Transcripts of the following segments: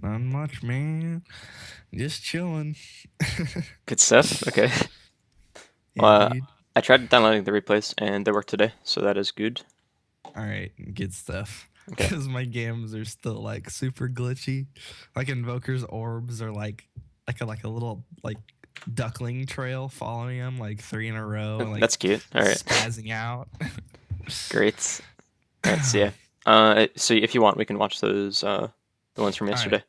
Not much, man. Just chilling. Good stuff. Okay. Yeah, Well, dude. I tried downloading the replays and they work today, so that is good. All right, good stuff. Okay. Because my games are still like super glitchy. Like Invoker's orbs are like a little like duckling trail following him like three in a row and like That's cute. All right. spazzing out. Great. All right. So yeah. So if you want, we can watch those the ones from All right, yesterday.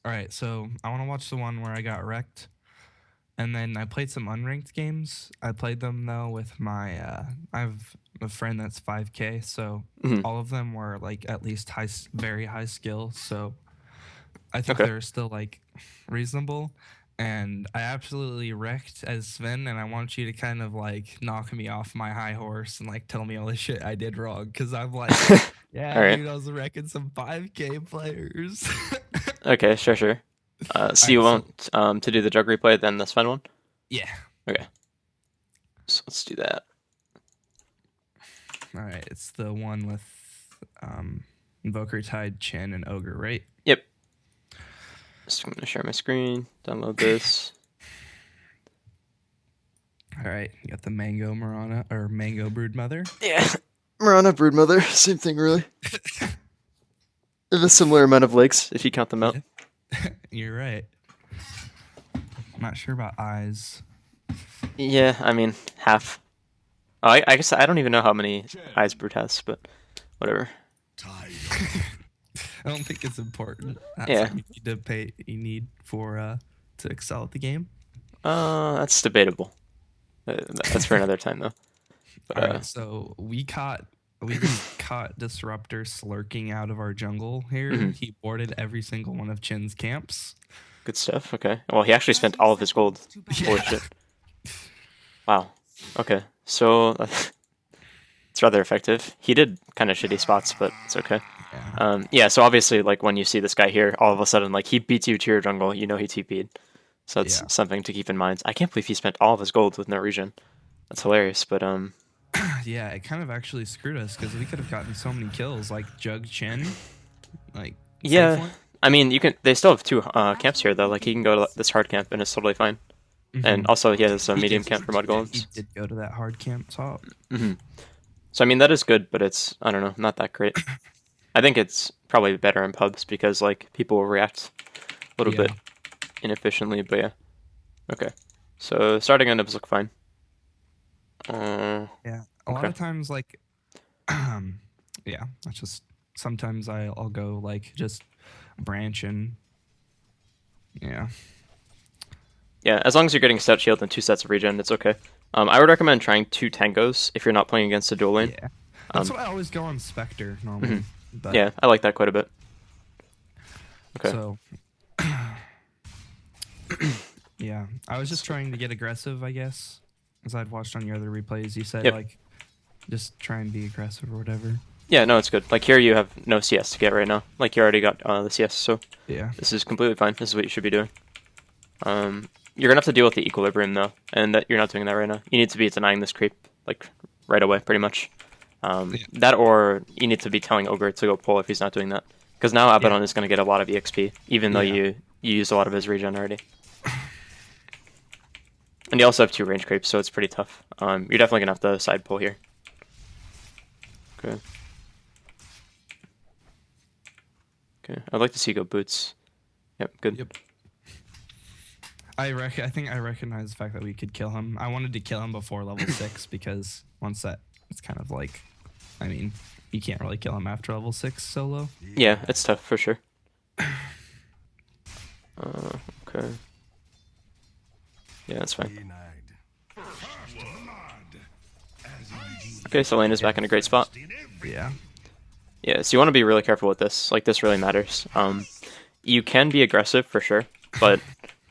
all right. So I want to watch the one where I got wrecked. And then I played some unranked games. I played them though with my I have a friend that's 5K, so Mhm. all of them were like at least very high skill. So I think Okay. they're still like reasonable. And I absolutely wrecked as Sven, and I want you to kind of like knock me off my high horse and like tell me all the shit I did wrong. Cause I'm like, All yeah, right. dude, I was wrecking some 5K players. Okay. Sure. Sure. All So you right, so want to do the jug replay, then this fun one. yeah. Okay. So let's do that. All right, it's the one with Invoker, Tide, Chin, and Ogre, right? Yep. So I'm gonna share my screen. Download this. All right, you got the Mango Marana or Mango Brood Mother. Yeah. Marana Broodmother. Same thing, really. They have a similar amount of legs if you count them out. Yeah, you're right. I'm not sure about eyes. Yeah. I mean, half. Oh, I guess I don't even know how many eyes Brute has, but whatever. I don't think it's important. That's Yeah. something you need to pay. You need for to excel at the game. That's debatable. That's for another time though. But All right, so we just caught Disruptor slurking out of our jungle here. mhm, He boarded every single one of Chin's camps. good stuff. Okay. Well, he actually spent all of his gold. Holy Yeah. shit. Wow. Okay. So it's rather effective. He did kind of shitty spots, but it's okay. Yeah. Yeah. So obviously, like when you see this guy here, all of a sudden, like he beats you to your jungle, you know he TP'd. So it's Yeah. something to keep in mind. I can't believe he spent all of his gold with no regen. That's hilarious. But Yeah, it kind of actually screwed us because we could have gotten so many kills, like Jug Chin, like yeah. safely. I mean, you can. They still have two camps here though. Like he can go to this hard camp and it's totally fine. And Hmm. also he has a He medium did. camp for mud He golems. did go to that hard camp top. Hmm. So I mean that is good, but it's I don't know, not that great. I think it's probably better in pubs because like people will react a little Yeah. bit inefficiently. But yeah, okay. So starting endos look fine. Uh, Yeah. A lot okay. of times, like, yeah, that's just sometimes I'll go like just branch and yeah. Yeah, as long as you're getting stout shield and two sets of regen, it's okay. I would recommend trying two tangos if you're not playing against a dual lane. Yeah. That's Um, what I always go on Spectre mhm. normally. But Yeah, I like that quite a bit. Okay. so yeah, I was just trying to get aggressive, I guess. As I'd watched on your other replays, you said Yep. like just try and be aggressive or whatever. Yeah, no, it's good. Like here, you have no CS to get right now. Like you already got the CS, so Yeah. this is completely fine. This is what you should be doing. You're gonna have to deal with the equilibrium though, and that you're not doing that right now. You need to be denying this creep like right away, pretty much. Yeah. That or you need to be telling Ogre to go pull if he's not doing that, because now Yeah. Abaddon is gonna get a lot of EXP, even though Yeah. you used a lot of his regen already. And you also have two range creeps, so it's pretty tough. You're definitely gonna have to side pull here. Okay. Okay. I'd like to see you go boots. Yep. Good. Yep. I think I recognize the fact that we could kill him. I wanted to kill him before level 6 because once that it's kind of like I mean, you can't really kill him after level 6 solo. Yeah, it's tough for sure. Okay. Yeah, that's fine. Okay, so lane is back in a great spot. Yeah. Yeah, so you want to be really careful with this. Like, this really matters. You can be aggressive for sure, but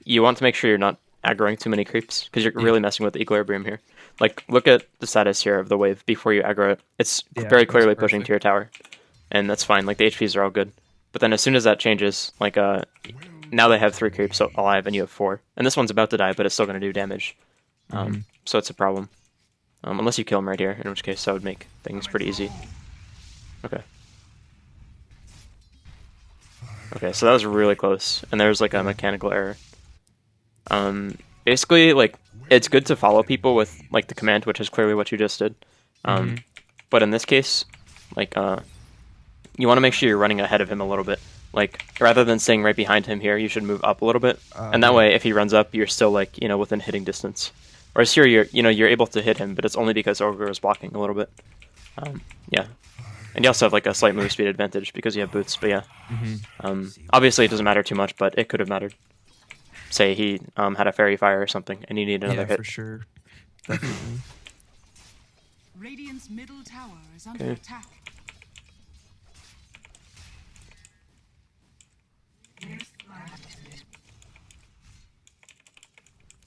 you want to make sure you're not aggroing too many creeps because you're Yeah. really messing with the equilibrium here. Like, look at the status here of the wave before you aggro it. It's Yeah, very it was clearly pushing to perfect. your tower, and that's fine. Like, the HPs are all good. But then as soon as that changes, like, now they have 3 creeps alive and you have 4. And this one's about to die, but it's still going to do damage. Mhm. So it's a problem. Unless you kill him right here, in which case that would make things pretty easy. Okay. Okay, so that was really close, and there's like a mechanical error. Basically, like, it's good to follow people with like the command, which is clearly what you just did. But in this case, like, you want to make sure you're running ahead of him a little bit. Like, rather than staying right behind him here, you should move up a little bit, and that way, if he runs up, you're still like, you know, within hitting distance. Whereas here, you're able to hit him, but it's only because Ogre is blocking a little bit. Yeah. And you also have like a slight move speed advantage because you have boots, but yeah. Obviously it doesn't matter too much, but it could have mattered. Say he had a fairy fire or something, and you need another hit. For sure. Definitely. Radiant's middle tower is under attack.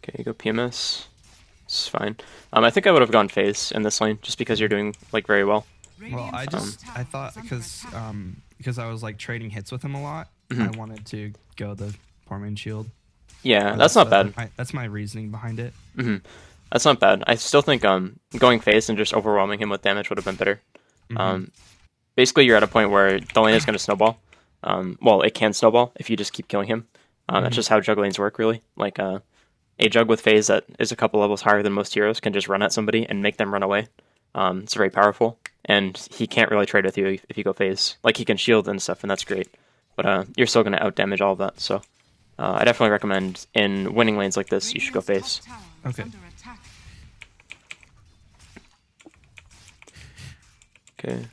Okay, you go PMS. It's fine. I think I would have gone phase in this lane just because you're doing like very well. Well, I thought because I was like trading hits with him a lot, I wanted to go the poor main shield. Yeah, that's not bad. That's my reasoning behind it. That's not bad. I still think going phase and just overwhelming him with damage would have been better. Basically, you're at a point where the lane is going to snowball. Well, it can snowball if you just keep killing him. That's just how jug lanes work, really. Like a jug with phase that is a couple levels higher than most heroes can just run at somebody and make them run away. It's very powerful, and he can't really trade with you if you go phase. Like, he can shield and stuff, and that's great. But you're still going to outdamage all of that, so I definitely recommend in winning lanes like this, you should go phase. Okay. Okay.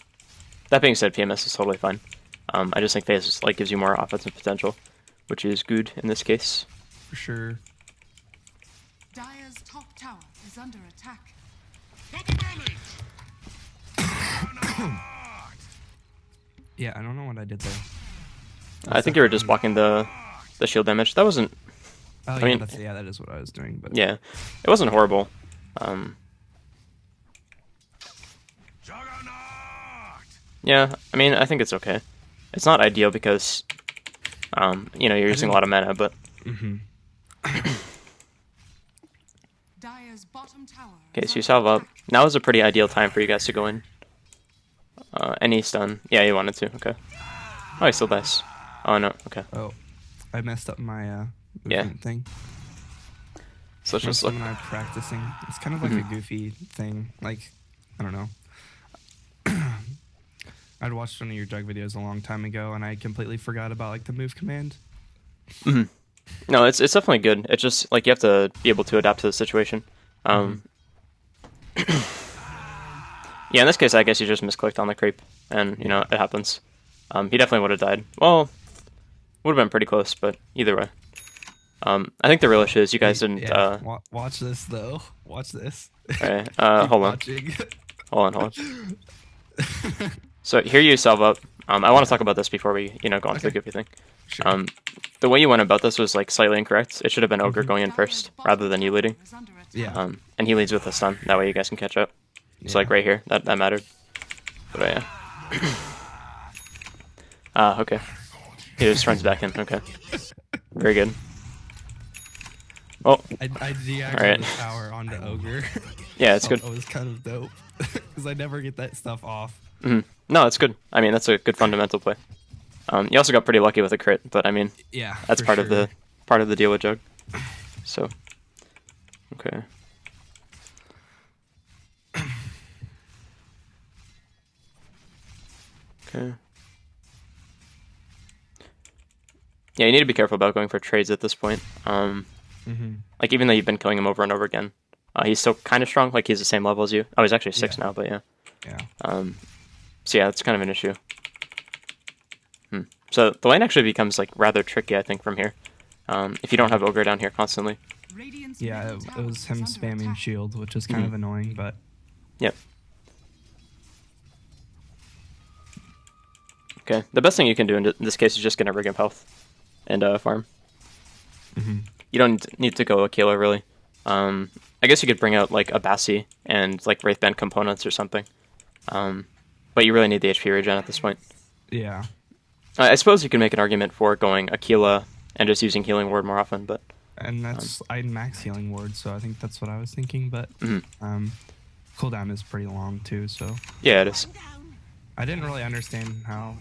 That being said, PMS is totally fine. I just think phase like gives you more offensive potential, which is good in this case. For sure. Dire's top tower is under attack. Yeah, I don't know what I did there. I think you were just blocking the shield damage. That wasn't. Oh, I mean, yeah, that is what I was doing. But yeah, it wasn't horrible. Yeah, I mean, I think it's okay. It's not ideal because, you know, you're using a lot of mana, but. Dire's bottom tower. Okay, so you salve up. Now is a pretty ideal time for you guys to go in. Any stun? Yeah, you wanted to. Okay. Oh, he still dies. Oh no. Okay. Oh, I messed up my movement thing. So it's just like when I'm practicing. It's kind of like a goofy thing. Like, I don't know. I'd watched one of your jug videos a long time ago, and I completely forgot about like the move command. No, it's definitely good. It's just like you have to be able to adapt to the situation. Yeah, in this case, I guess you just misclicked on the creep, and you know it happens. He definitely would have died. Well, would have been pretty close, but either way. I think the real issue is you guys didn't. Yeah. Watch this though. Watch this. Okay. Hold on. Hold on. So here you salve up. I want to talk about this before we, go on to the goofy thing. Sure. The way you went about this was like slightly incorrect. It should have been Ogre going in first rather than you leading. Yeah. And he leads with a stun. That way you guys can catch up. It's like right here. That mattered. But yeah. Okay. He just runs back in. Okay. Very good. Oh. I deactivated the power onto Ogre. Yeah, it's good. It was kind of dope because I never get that stuff off. No, it's good. I mean, that's a good fundamental play. You also got pretty lucky with a crit, but I mean, yeah, that's part of the deal with Jug. So, okay. Okay. Yeah, you need to be careful about going for trades at this point. Like, even though you've been killing him over and over again, he's still kind of strong. Like, he's the same level as you. Oh, he's actually 6 now, but yeah. Yeah. So yeah, that's kind of an issue. So the lane actually becomes like rather tricky, I think, from here. If you don't have Ogre down here constantly. Yeah, it was him spamming shield, which is kind of annoying, but. Yep. Okay, the best thing you can do in this case is just get a rig of health and farm. You don't need to go Aquila, really. I guess you could bring out like a Bassi and like Wraithband components or something. But you really need the HP regen at this point. Yeah. I suppose you can make an argument for going Aquila and just using Healing Ward more often, but... And that's... I max Healing Ward, so I think that's what I was thinking, but... cooldown is pretty long, too, so... Yeah, it is. I didn't really understand how...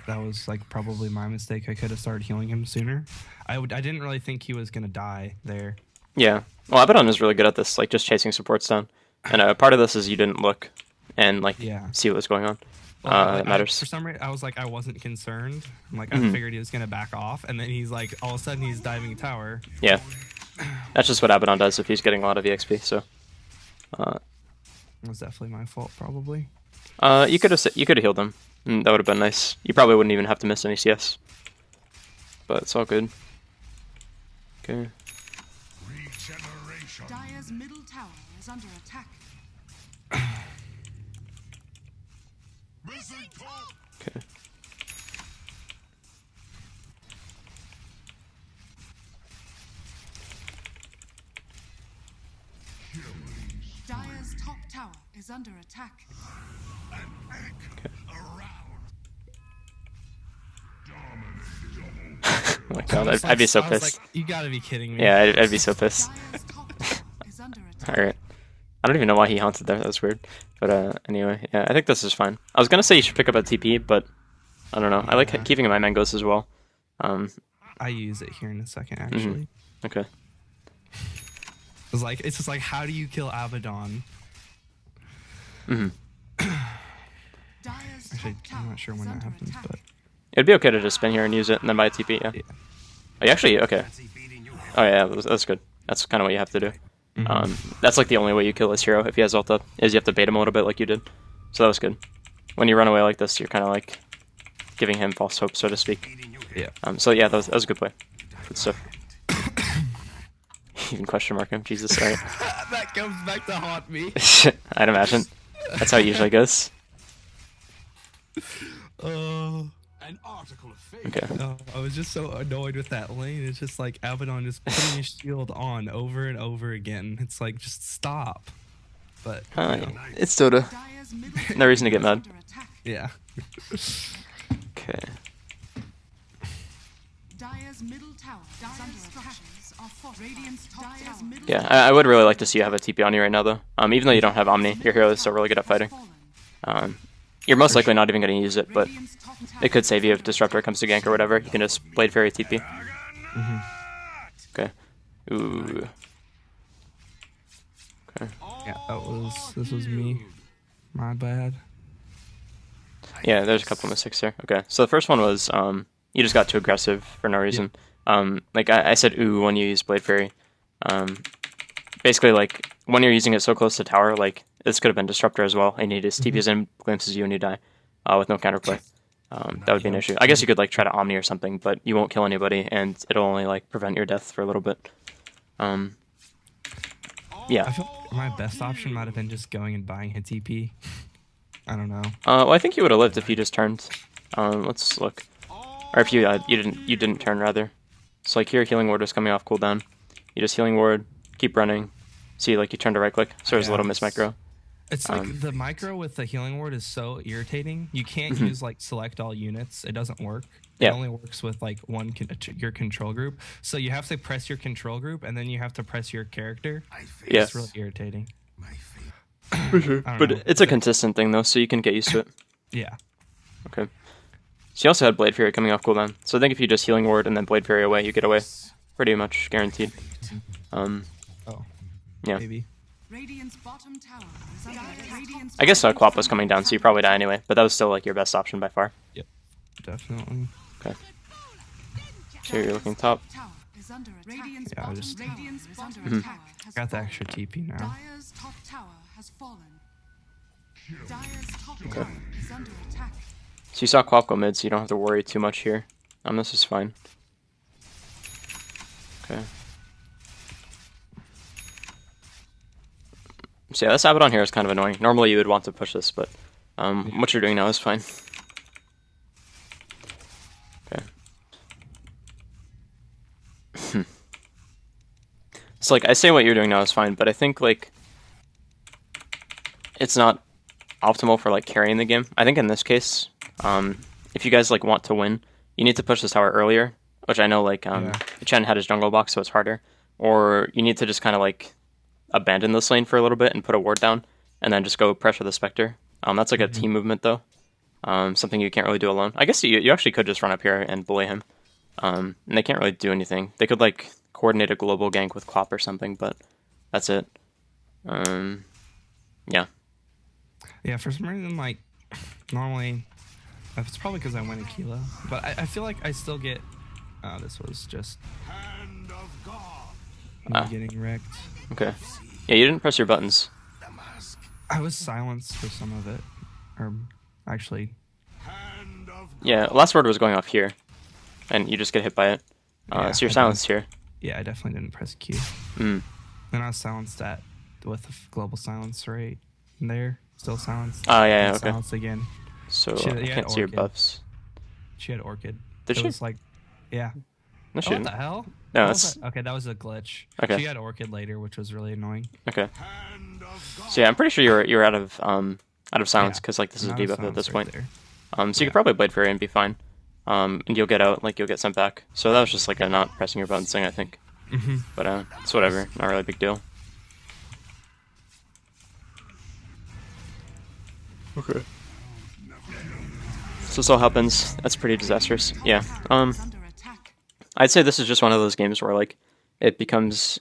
That was like probably my mistake. I could have started healing him sooner. I didn't really think he was gonna die there. Yeah. Well, Abaddon is really good at this, like just chasing supports down. And part of this is you didn't look and like Yeah. see what was going on. Well, That matters. For some reason, I was like, I wasn't concerned. I'm like, Mhm. I figured he was gonna back off, and then he's like, all of a sudden, he's diving tower. Yeah. That's just what Abaddon does if he's getting a lot of EXP. So. It was definitely my fault, probably. You could have healed him. That would have been nice. You probably wouldn't even have to miss any CS. But it's all good. Okay. Dire's middle tower is under attack. Okay. Dire's top tower is under attack. Oh my god, I'd be so I was pissed. like, you gotta be kidding me. Yeah, I'd be so pissed. Dire's top tower is under attack. Alright. I don't even know why he haunted there, that was weird. But anyway, yeah, I think this is fine. I was gonna say you should pick up a TP, but I don't know. I like keeping my mangoes as well. I use it here in a second, actually. Okay. It's just like, how do you kill Abaddon? Dire's Actually, top tower I'm not sure is when that under happens, attack. but It'd be okay to just spin here and use it and then buy a TP, yeah. Oh, you actually, okay. Oh yeah, that's good. That's kind of what you have to do. That's like the only way you kill this hero if he has ult up, is you have to bait him a little bit like you did. So that was good. When you run away like this, you're kind of like giving him false hope, so to speak. yeah. So yeah, that was a good play. Good stuff. Even question mark him, Jesus, alright. That comes back to haunt me. I'd imagine. That's how it usually goes. An article of faith. Okay. I was just so annoyed with that lane. It's just like Abaddon just putting his shield on over and over again. It's like, just stop. But, you know, It's Dota. Dire's middle No reason to get tower mad. is under attack. yeah. Okay. Dire's middle tower is under attack. Radiant's top tower. Middle Yeah, I would really like to see you have a TP on you right now, though. Even though you don't have Omni, your hero is still really good at fighting. You're most likely not even going to use it, but it could save you if Disruptor comes to gank or whatever. You can just Blade Fairy TP. Okay. Ooh. Okay. Yeah, this was me. My bad. Yeah, there's a couple mistakes there. Okay, so the first one was you just got too aggressive for no reason. Like I said ooh when you use Blade Fairy. Basically, like, when you're using it so close to tower, like, this could have been Disruptor as well, and he just TPs in, glimpses you, and you die with no counterplay. That would be an issue. I guess you could, like, try to Omni or something, but you won't kill anybody, and it'll only, like, prevent your death for a little bit. I Yeah. feel like my best option might have been just going and buying a TP. I don't know. Well, I think you would have lived if you just turned. Let's look. Or if you didn't turn, rather. So, like, here, Healing Ward was coming off cooldown. You just Healing Ward, keep running. See, like, you turn to right click, so there's a little miss micro. It's like the micro with the healing ward is so irritating. You can't use like select all units. It doesn't work. Yeah. It only works with like your control group. So you have to press your control group and then you have to press your character. Yeah. It's really irritating. For sure. I don't But know. it's a consistent thing, though, so you can get used to it. Yeah. Okay. So you also had Blade Fury coming off cooldown. So I think if you just Healing Ward and then Blade Fury away, you get away. Pretty much guaranteed. Oh. Yeah. Maybe. Radiant's bottom tower is under attack. Radiant's I guess bottom Quap was tower coming down, is so you under probably die attack. anyway. But that was still, like, your best option by far. Yep. Definitely. Okay. So you're looking top. Tower is under attack. Radiant's Yeah, I bottom just- tower is under Mhm. attack. Has Got the fallen. extra TP now. Dire's top tower has fallen. Dire's top tower is under attack. So you saw Quap go mid, so you don't have to worry too much here. This is fine. Okay. So yeah, this Abaddon here is kind of annoying. Normally you would want to push this, but what you're doing now is fine. Okay. So like, I say what you're doing now is fine, but I think like it's not optimal for like carrying the game. I think in this case, if you guys like want to win, you need to push this tower earlier, which I know like Chen had his jungle box, so it's harder. Or you need to just kind of like abandon this lane for a little bit and put a ward down, and then just go pressure the Spectre. That's like a team movement though. something you can't really do alone. I guess you actually could just run up here and bully him. And they can't really do anything. They could like coordinate a global gank with Clop or something, but that's it. Yeah. Yeah, for some reason, like, normally, it's probably because I went a kilo, but I feel like I still get, this was just Hand of God. me getting wrecked. Okay. Yeah, you didn't press your buttons. The mask. I was silenced for some of it, or actually, Hand of God. Yeah, last word was going off here, and you just get hit by it. Yeah, so you're I silenced here. yeah, I definitely didn't press Q. Mm. Then I was silenced with the global silence right there, still silenced. Oh, yeah, And okay. Silenced again. So She- I yeah, can't see your Orchid. buffs. She had Orchid. Did it she? was like, yeah. No, she Oh, what didn't. the hell? No, What was it's that? Okay, that was a glitch. Okay. She had Orchid later, which was really annoying. okay. Hand of God. So yeah, I'm pretty sure you're out of silence Yeah, because like this is a Not a debuff at this silence point. right there. So you Yeah. could probably Blade Fairy and be fine. And you'll get out, like you'll get sent back. So that was just like a not pressing your buttons thing, I think. Mhm. But it's whatever, not really a big deal. Okay. So this all happens. That's pretty disastrous. Yeah. Is under attack. I'd say this is just one of those games where like it becomes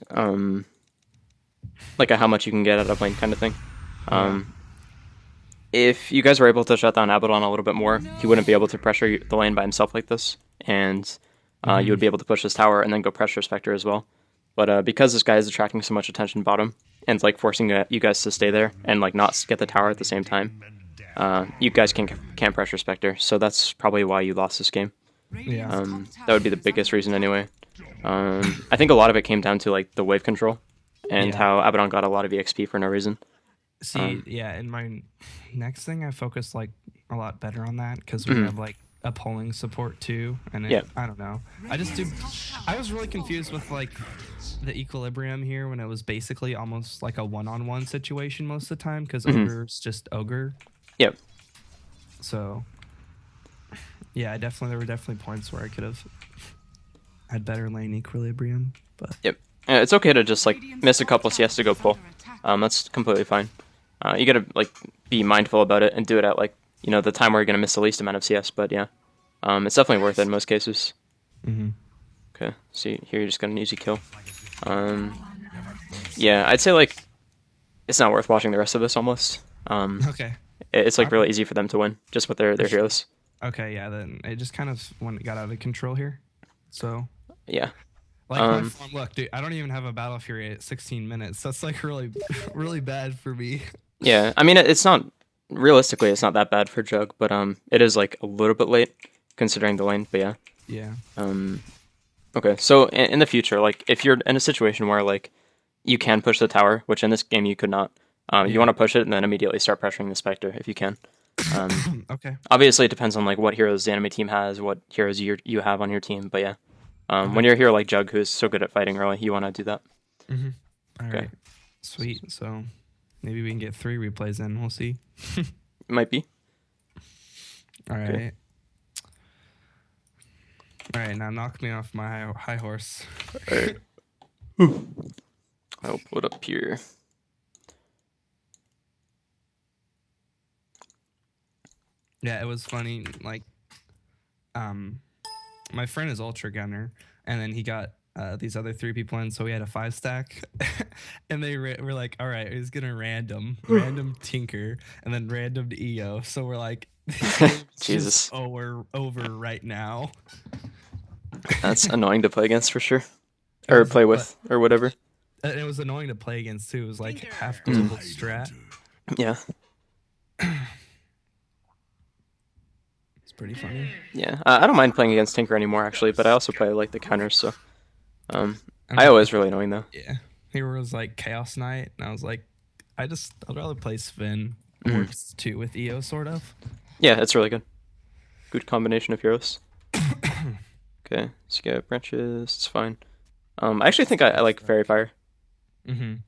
like a how much you can get out of lane kind of thing. If you guys were able to shut down Abaddon a little bit more, he wouldn't be able to pressure the lane by himself like this, and you would be able to push his tower and then go pressure Spectre as well. But because this guy is attracting so much attention bottom and like forcing you guys to stay there and like not get the tower at the same time, you guys can't pressure Spectre. So that's probably why you lost this game. Yeah. That would be the biggest reason anyway. I think a lot of it came down to like the wave control and Yeah. how Abaddon got a lot of EXP for no reason. See, yeah, in my next thing, I focused like a lot better on that because we Mhm. have like a polling support too, and it, Yeah. I don't know. I was really confused with like the equilibrium here when it was basically almost like a one-on-one situation most of the time because Mhm. ogre's just ogre. Yep. So, yeah, there were definitely points where I could have had better lane equilibrium, but Yep. It's okay to just like miss a couple CS to go pull. That's completely fine. You gotta like be mindful about it and do it at like the time where you're gonna miss the least amount of CS. But yeah, it's definitely worth it in most cases. Mhm. Okay, see here you just got an easy kill. Yeah, I'd say like it's not worth watching the rest of this almost. Okay. It's like really easy for them to win just with their heroes. Okay, yeah, then it just kind of when it got out of control here. So, Yeah. like, my form, look, dude, I don't even have a battle fury at 16 minutes. That's like really, really bad for me. Yeah, I mean it's not realistically it's not that bad for Jug, but it is like a little bit late considering the lane. But yeah. Yeah. Okay, so in the future, like if you're in a situation where like you can push the tower, which in this game you could not, you want to push it and then immediately start pressuring the Spectre if you can. Okay. Obviously, it depends on like what heroes the enemy team has, what heroes you have on your team. But yeah, when you're a hero like Jug, who's so good at fighting early, you want to do that. All Okay. right. Sweet. So maybe we can get 3 replays in. We'll see. Might be. All right. Okay. All right. Now knock me off my high horse. Alright. I'll pull it up here. Yeah, it was funny. Like, my friend is Ultra Gunner, and then he got these other 3 people in, so we had a 5 stack, and they were like, "All right, he's gonna random Tinker, and then random to EO." So we're like, Jesus. "Oh, we're over right now." That's annoying to play against for sure, or play with, or whatever. And it was annoying to play against too. It was like half global strat. Yeah. It's pretty funny. Yeah, I don't mind playing against Tinker anymore actually, but I also play like the counters. So, IO is really annoying though. Yeah. Here was like Chaos Knight, and I was like, I'd rather play Sven. Works too with EO sort of. Yeah, it's really good. Good combination of heroes. Okay, so you get branches. It's fine. I actually think I like Fairy Fire.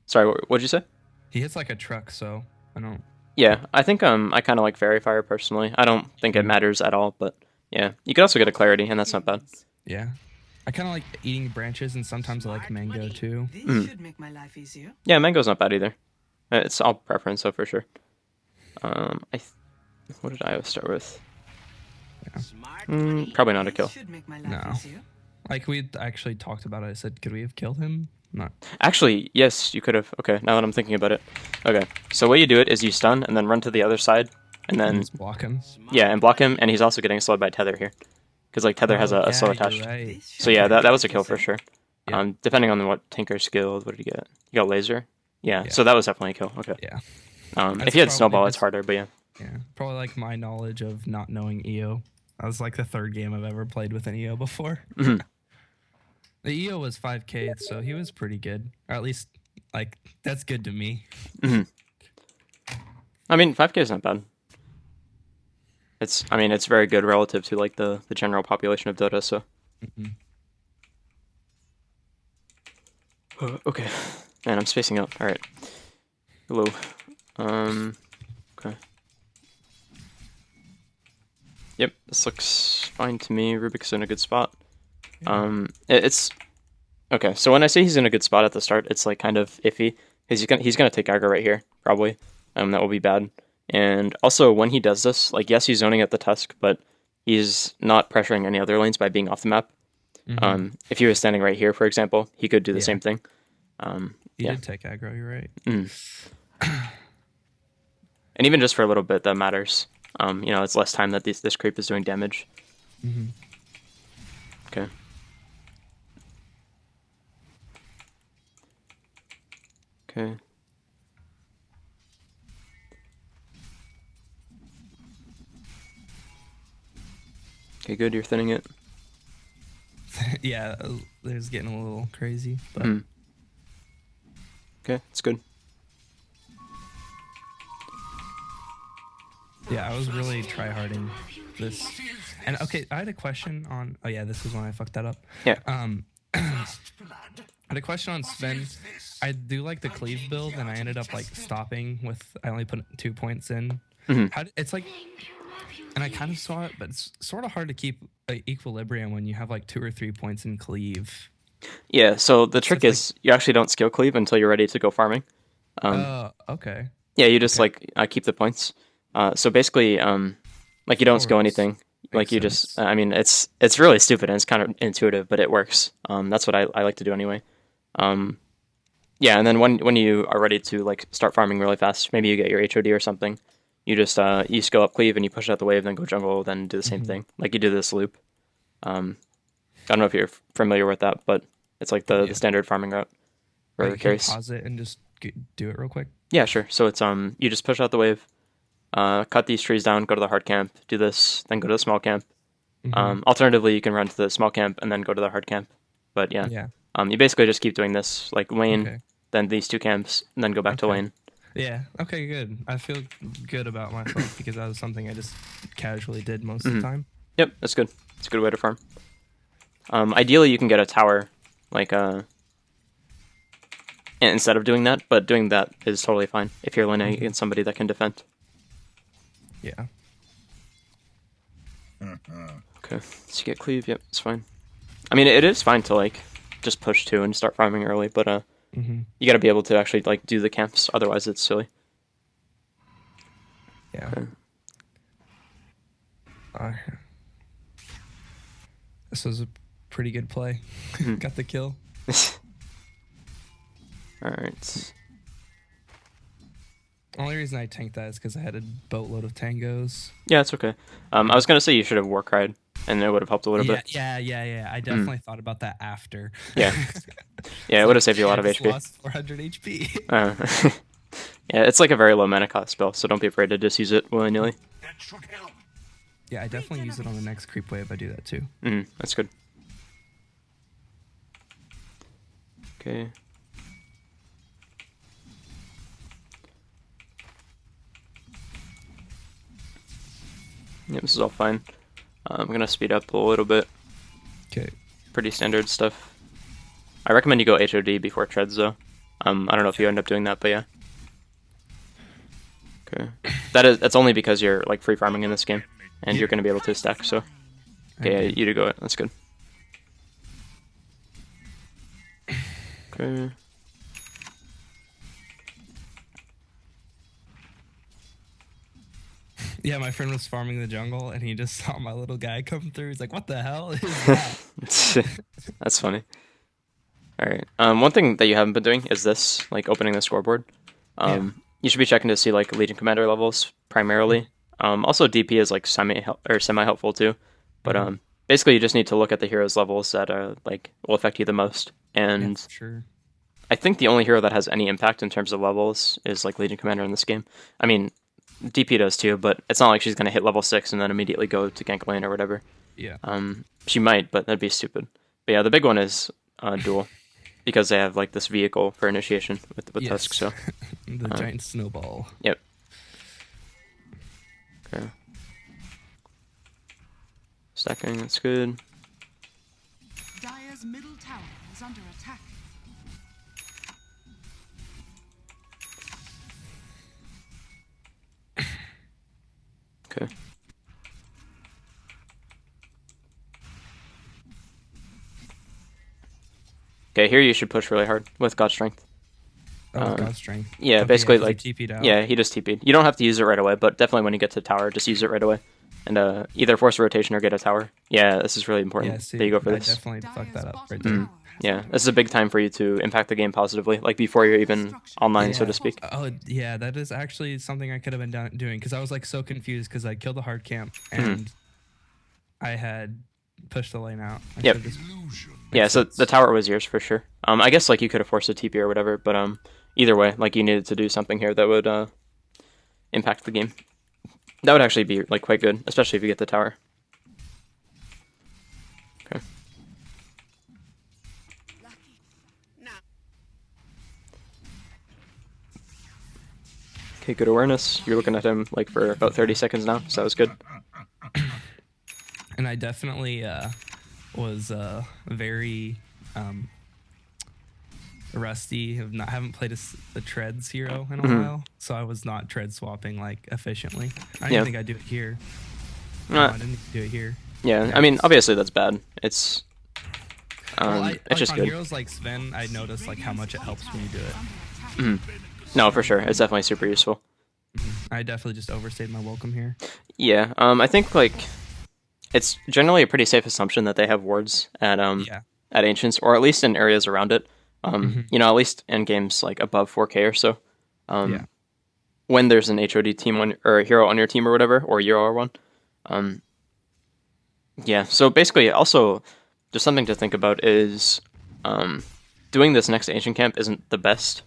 Sorry, what'd you say? He hits like a truck, so I don't. Yeah, I think I kind of like Fairy Fire personally. I don't think it matters at all, but yeah, you could also get a Clarity, and that's not bad. Yeah. I kind of like eating branches, and sometimes I like mango too. This should make my life easier. Yeah, Mango's not bad either. It's all preference, so for sure. What did IO start with? Probably not a kill. Should make my life No. easier. Like we actually talked about it. I said, could we have killed him? Not. Actually, yes, you could have. Okay, now that I'm thinking about it. Okay, so the way you do it is you stun and then run to the other side, and then Just block him. yeah, and block him. And he's also getting slowed by tether here, because like tether has a slow yeah, attached. you're right. So yeah, that was a kill for sure. Yeah. Depending on what Tinker skilled, what did he get? He got laser. Yeah, Yeah. so that was definitely a kill. Okay. Yeah. If That's you had probably snowball, it's just- harder, but yeah. Yeah. Probably like my knowledge of not knowing EO. That was like the third game I've ever played with an EO before. Mhm. The EO was 5K, so he was pretty good. Or at least, like, that's good to me. I mean, 5K is not bad. I mean, it's very good relative to like the general population of Dota. So. Okay. Man, I'm spacing out. All right. Hello. Okay. Yep, this looks fine to me. Rubik's in a good spot. It's okay. So when I say he's in a good spot at the start, it's like kind of iffy because he's gonna take aggro right here probably. That will be bad. And also when he does this, like yes, he's zoning at the Tusk, but he's not pressuring any other lanes by being off the map. If he was standing right here, for example, he could do the same thing. He Yeah. did take aggro, you're right. And even just for a little bit, that matters. You know, it's less time that this creep is doing damage. Okay. Okay. Okay, good. You're thinning it. Yeah, it was getting a little crazy, but Okay, it's good. yeah, I was really tryharding this. And okay, I had a question on. Oh yeah, this is when I fucked that up. Yeah. I had a question on Sven. I do like the cleave build, and I ended up like stopping with. I only put 2 points in. It's like, and I kind of saw it, but it's sort of hard to keep equilibrium when you have like 2 or 3 points in cleave. Yeah, so the trick it's is you actually don't skill cleave until you're ready to go farming. Okay. Yeah, you just like keep the points. So basically, like you don't skill anything. Like you sense. just, I mean, it's really stupid and it's kind of intuitive, but it works. That's what I like to do anyway. Yeah, and then when you are ready to like start farming really fast, maybe you get your HOD or something. You just you skill up cleave and you push out the wave, then go jungle, then do the same thing. Like you do this loop. I don't know if you're familiar with that, but it's like the standard farming route for Can you carries. pause it and just do it real quick? Yeah, sure. So it's you just push out the wave, cut these trees down, go to the hard camp, do this, then go to the small camp. Alternatively, you can run to the small camp and then go to the hard camp. But yeah, Yeah. you basically just keep doing this, like lane, Okay. then these 2 camps, and then go back to Okay. lane. Yeah. Okay. Good. I feel good about myself because that was something I just casually did most of the time. Yep, that's good. It's a good way to farm. Ideally, you can get a tower, like instead of doing that, but doing that is totally fine if you're laning against somebody that can defend. Yeah. Okay, so you get cleave. Yep, it's fine. I mean, it is fine to like just push 2 and start farming early, but you got to be able to actually like do the camps. Otherwise, it's silly. Yeah. This was a pretty good play. Got the kill. All right. Only reason I tanked that is because I had a boatload of tangos. Yeah, it's okay. I was gonna say you should have war cried, and it would have helped a little bit. Yeah. I definitely thought about that after. Yeah. Yeah, it would have saved you a lot of I just HP. lost 400 HP. Yeah, it's like a very low mana cost spell, so don't be afraid to just use it willy-nilly. That should help. Yeah, I definitely use it on the next creep wave. I do that too. That's good. Okay. Yep, this is all fine. I'm gonna speed up a little bit. Okay. Pretty standard stuff. I recommend you go HOD before treads though. I don't know if you end up doing that, but yeah. Okay. That's only because you're like free farming in this game, and you're gonna be able to stack. So, okay, yeah, you do go it. That's good. Okay. Yeah, my friend was farming the jungle, and he just saw my little guy come through. He's like, "What the hell is that?" That's funny. All right. One thing that you haven't been doing is this, like opening the scoreboard. You should be checking to see like Legion Commander levels primarily. Also DP is like semi helpful too, but basically you just need to look at the heroes levels that like will affect you the most. And Sure. I think the only hero that has any impact in terms of levels is like Legion Commander in this game. I mean, DP does too, but it's not like she's gonna hit level 6 and then immediately go to gank lane or whatever. Yeah. She might, but that'd be stupid. But yeah, the big one is Duel, because they have like this vehicle for initiation with Tusk. So the giant snowball. Yep. Okay. Stacking, that's good. Dire's middle tower is under attack. Okay. Okay, here you should push really hard with God Strength. Oh, God Strength. Yeah, Okay, basically yeah, 'cause like he TP'd out. yeah, he just TP'd. You don't have to use it right away, but definitely when you get to tower, just use it right away, and either force a rotation or get a tower. Yeah, this is really important Yeah, see, that you go for I this. definitely fucked that up right bottom there. tower has Yeah, fallen. this is a big time for you to impact the game positively, like before you're even online, so to speak. Oh, yeah, that is actually something I could have been doing, because I was like so confused because I killed the hard camp and I had pushed the lane out. I Yep. should've just- Yeah, so the tower was yours for sure. I guess like you could have forced a TP or whatever, but either way, like you needed to do something here that would impact the game. That would actually be like quite good, especially if you get the tower. Okay. Okay, good awareness. You're looking at him like for about 30 seconds now, so that was good. And I definitely was very rusty. Haven't played a treads hero in a while, so I was not tread swapping like efficiently. I didn't Yeah. think I'd do it here. No, I didn't do it here. Yeah, I mean, obviously that's bad. It's Well, it's just on good. heroes like Sven, I noticed like how much it helps when you do it. No, for sure. It's definitely super useful. I definitely just overstayed my welcome here. Yeah, I think like it's generally a pretty safe assumption that they have wards at Yeah. at Ancients, or at least in areas around it. You know, at least in games like above 4K or so. Yeah. When there's an HOD team or a hero on your team or whatever, or you are one. Yeah, so basically, also just something to think about is doing this next Ancient camp isn't the best,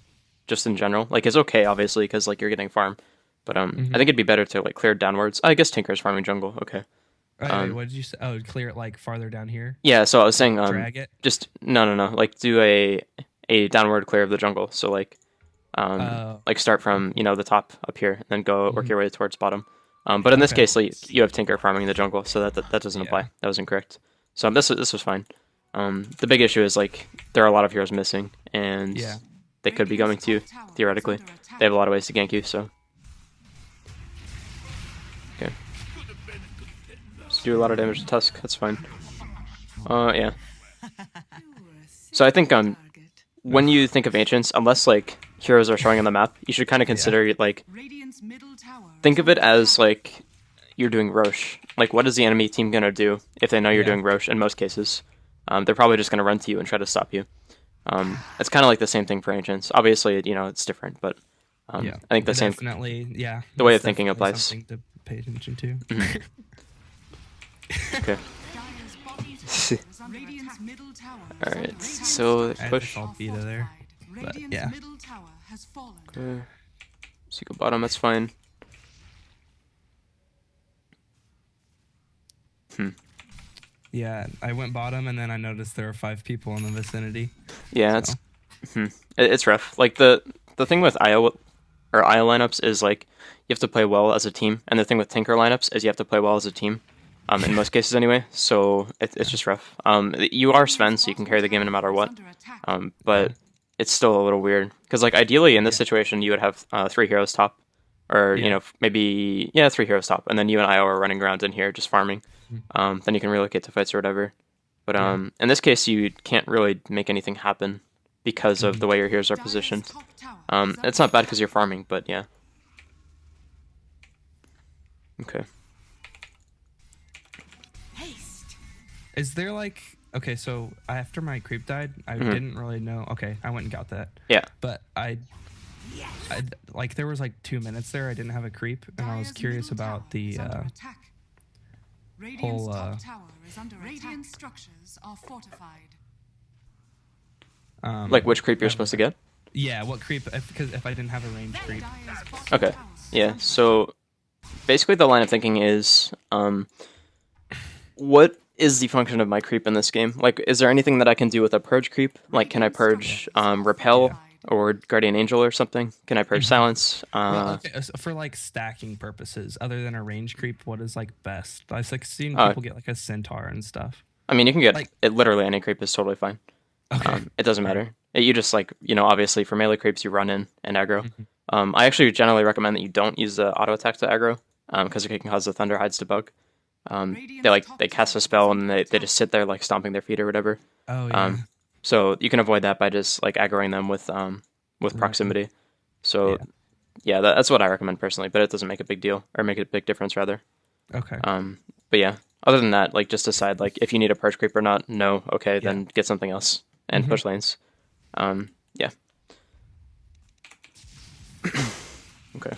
just in general. Like, it's okay, obviously, because like you're getting farm, but I think it'd be better to like clear downwards. I guess Tinker's farming jungle. Okay. Wait, what did you say? Oh, clear it like farther down here. Yeah, so I was saying, Drag it. just no, like do a downward clear of the jungle. So like, like start from the top up here, and then go work your way towards bottom. But in this Okay. case, like, you have Tinker farming the jungle, so that doesn't apply. That was incorrect. So this was fine. The big issue is like there are a lot of heroes missing, and Yeah. they could be going to you theoretically. They have a lot of ways to gank you. So okay, just do a lot of damage to Tusk. That's fine. Yeah. So I think when you think of Ancients, unless like heroes are showing on the map, you should kind of consider like Radiant's middle tower. think of it as like you're doing Roche. Like, what is the enemy team gonna do if they know you're doing Roche? In most cases, they're probably just gonna run to you and try to stop you. It's kind of like the same thing for Ancients. Obviously, it's different, but I think the same. Definitely, yeah. The way that's of thinking definitely applies. Something to pay attention to. Okay. Dire's bottom tower is under Radiant's middle tower. is All right. under attack. So I had to push. call Vita there. Radiant's yeah. middle tower has fallen. Okay. So you go bottom. That's fine. Yeah, I went bottom, and then I noticed there were 5 people in the vicinity. Yeah, So. it's rough. Like the thing with IO lineups is like you have to play well as a team, and the thing with Tinker lineups is you have to play well as a team. In most cases, anyway. So it's just rough. You are Sven, so you can carry the game no matter what. Under attack. But it's still a little weird because like ideally in this situation you would have 3 heroes top, or maybe 3 heroes top, and then you and IO are running around in here just farming. Then you can relocate to fights or whatever. But in this case, you can't really make anything happen because of the way your heroes are Dire's positioned. top tower is It's under not bad because you're farming, but yeah. Okay. Haste. Is there like okay? So after my creep died, I didn't really know. Okay, I went and got that. Yeah. But I like there was like 2 minutes there. I didn't have a creep, and I was Dire's curious middle about tower is the under attack. Radiant's whole, top tower is under Radiant structures are fortified. Like which creep you're supposed to get? yeah, what creep? Because if I didn't have a range creep, Dire's bottom Okay. tower is Yeah. under So basically, the line of thinking is, what is the function of my creep in this game? Like, is there anything that I can do with a purge creep? Like, can I purge repel or guardian angel or something? Can I purge silence? well, okay, so for like stacking purposes, other than a range creep, what is like best? I've like seen Uh, people get like a centaur and stuff. I mean, you can get like- it. Literally any creep is totally fine. Okay. It doesn't matter. You just like, obviously for melee creeps, you run in and aggro. Mm-hmm. I actually generally recommend that you don't use the auto attack to aggro, because it can cause the thunder hides to bug. They cast a spell and they just sit there like stomping their feet or whatever. Oh yeah. So you can avoid that by just like aggroing them with proximity. So yeah, that's what I recommend personally, but it doesn't make a big deal or make a big difference rather. Okay. But yeah, other than that, like just decide like if you need a purge creep or not. No, okay, then get something else and push lanes. Yeah. Okay.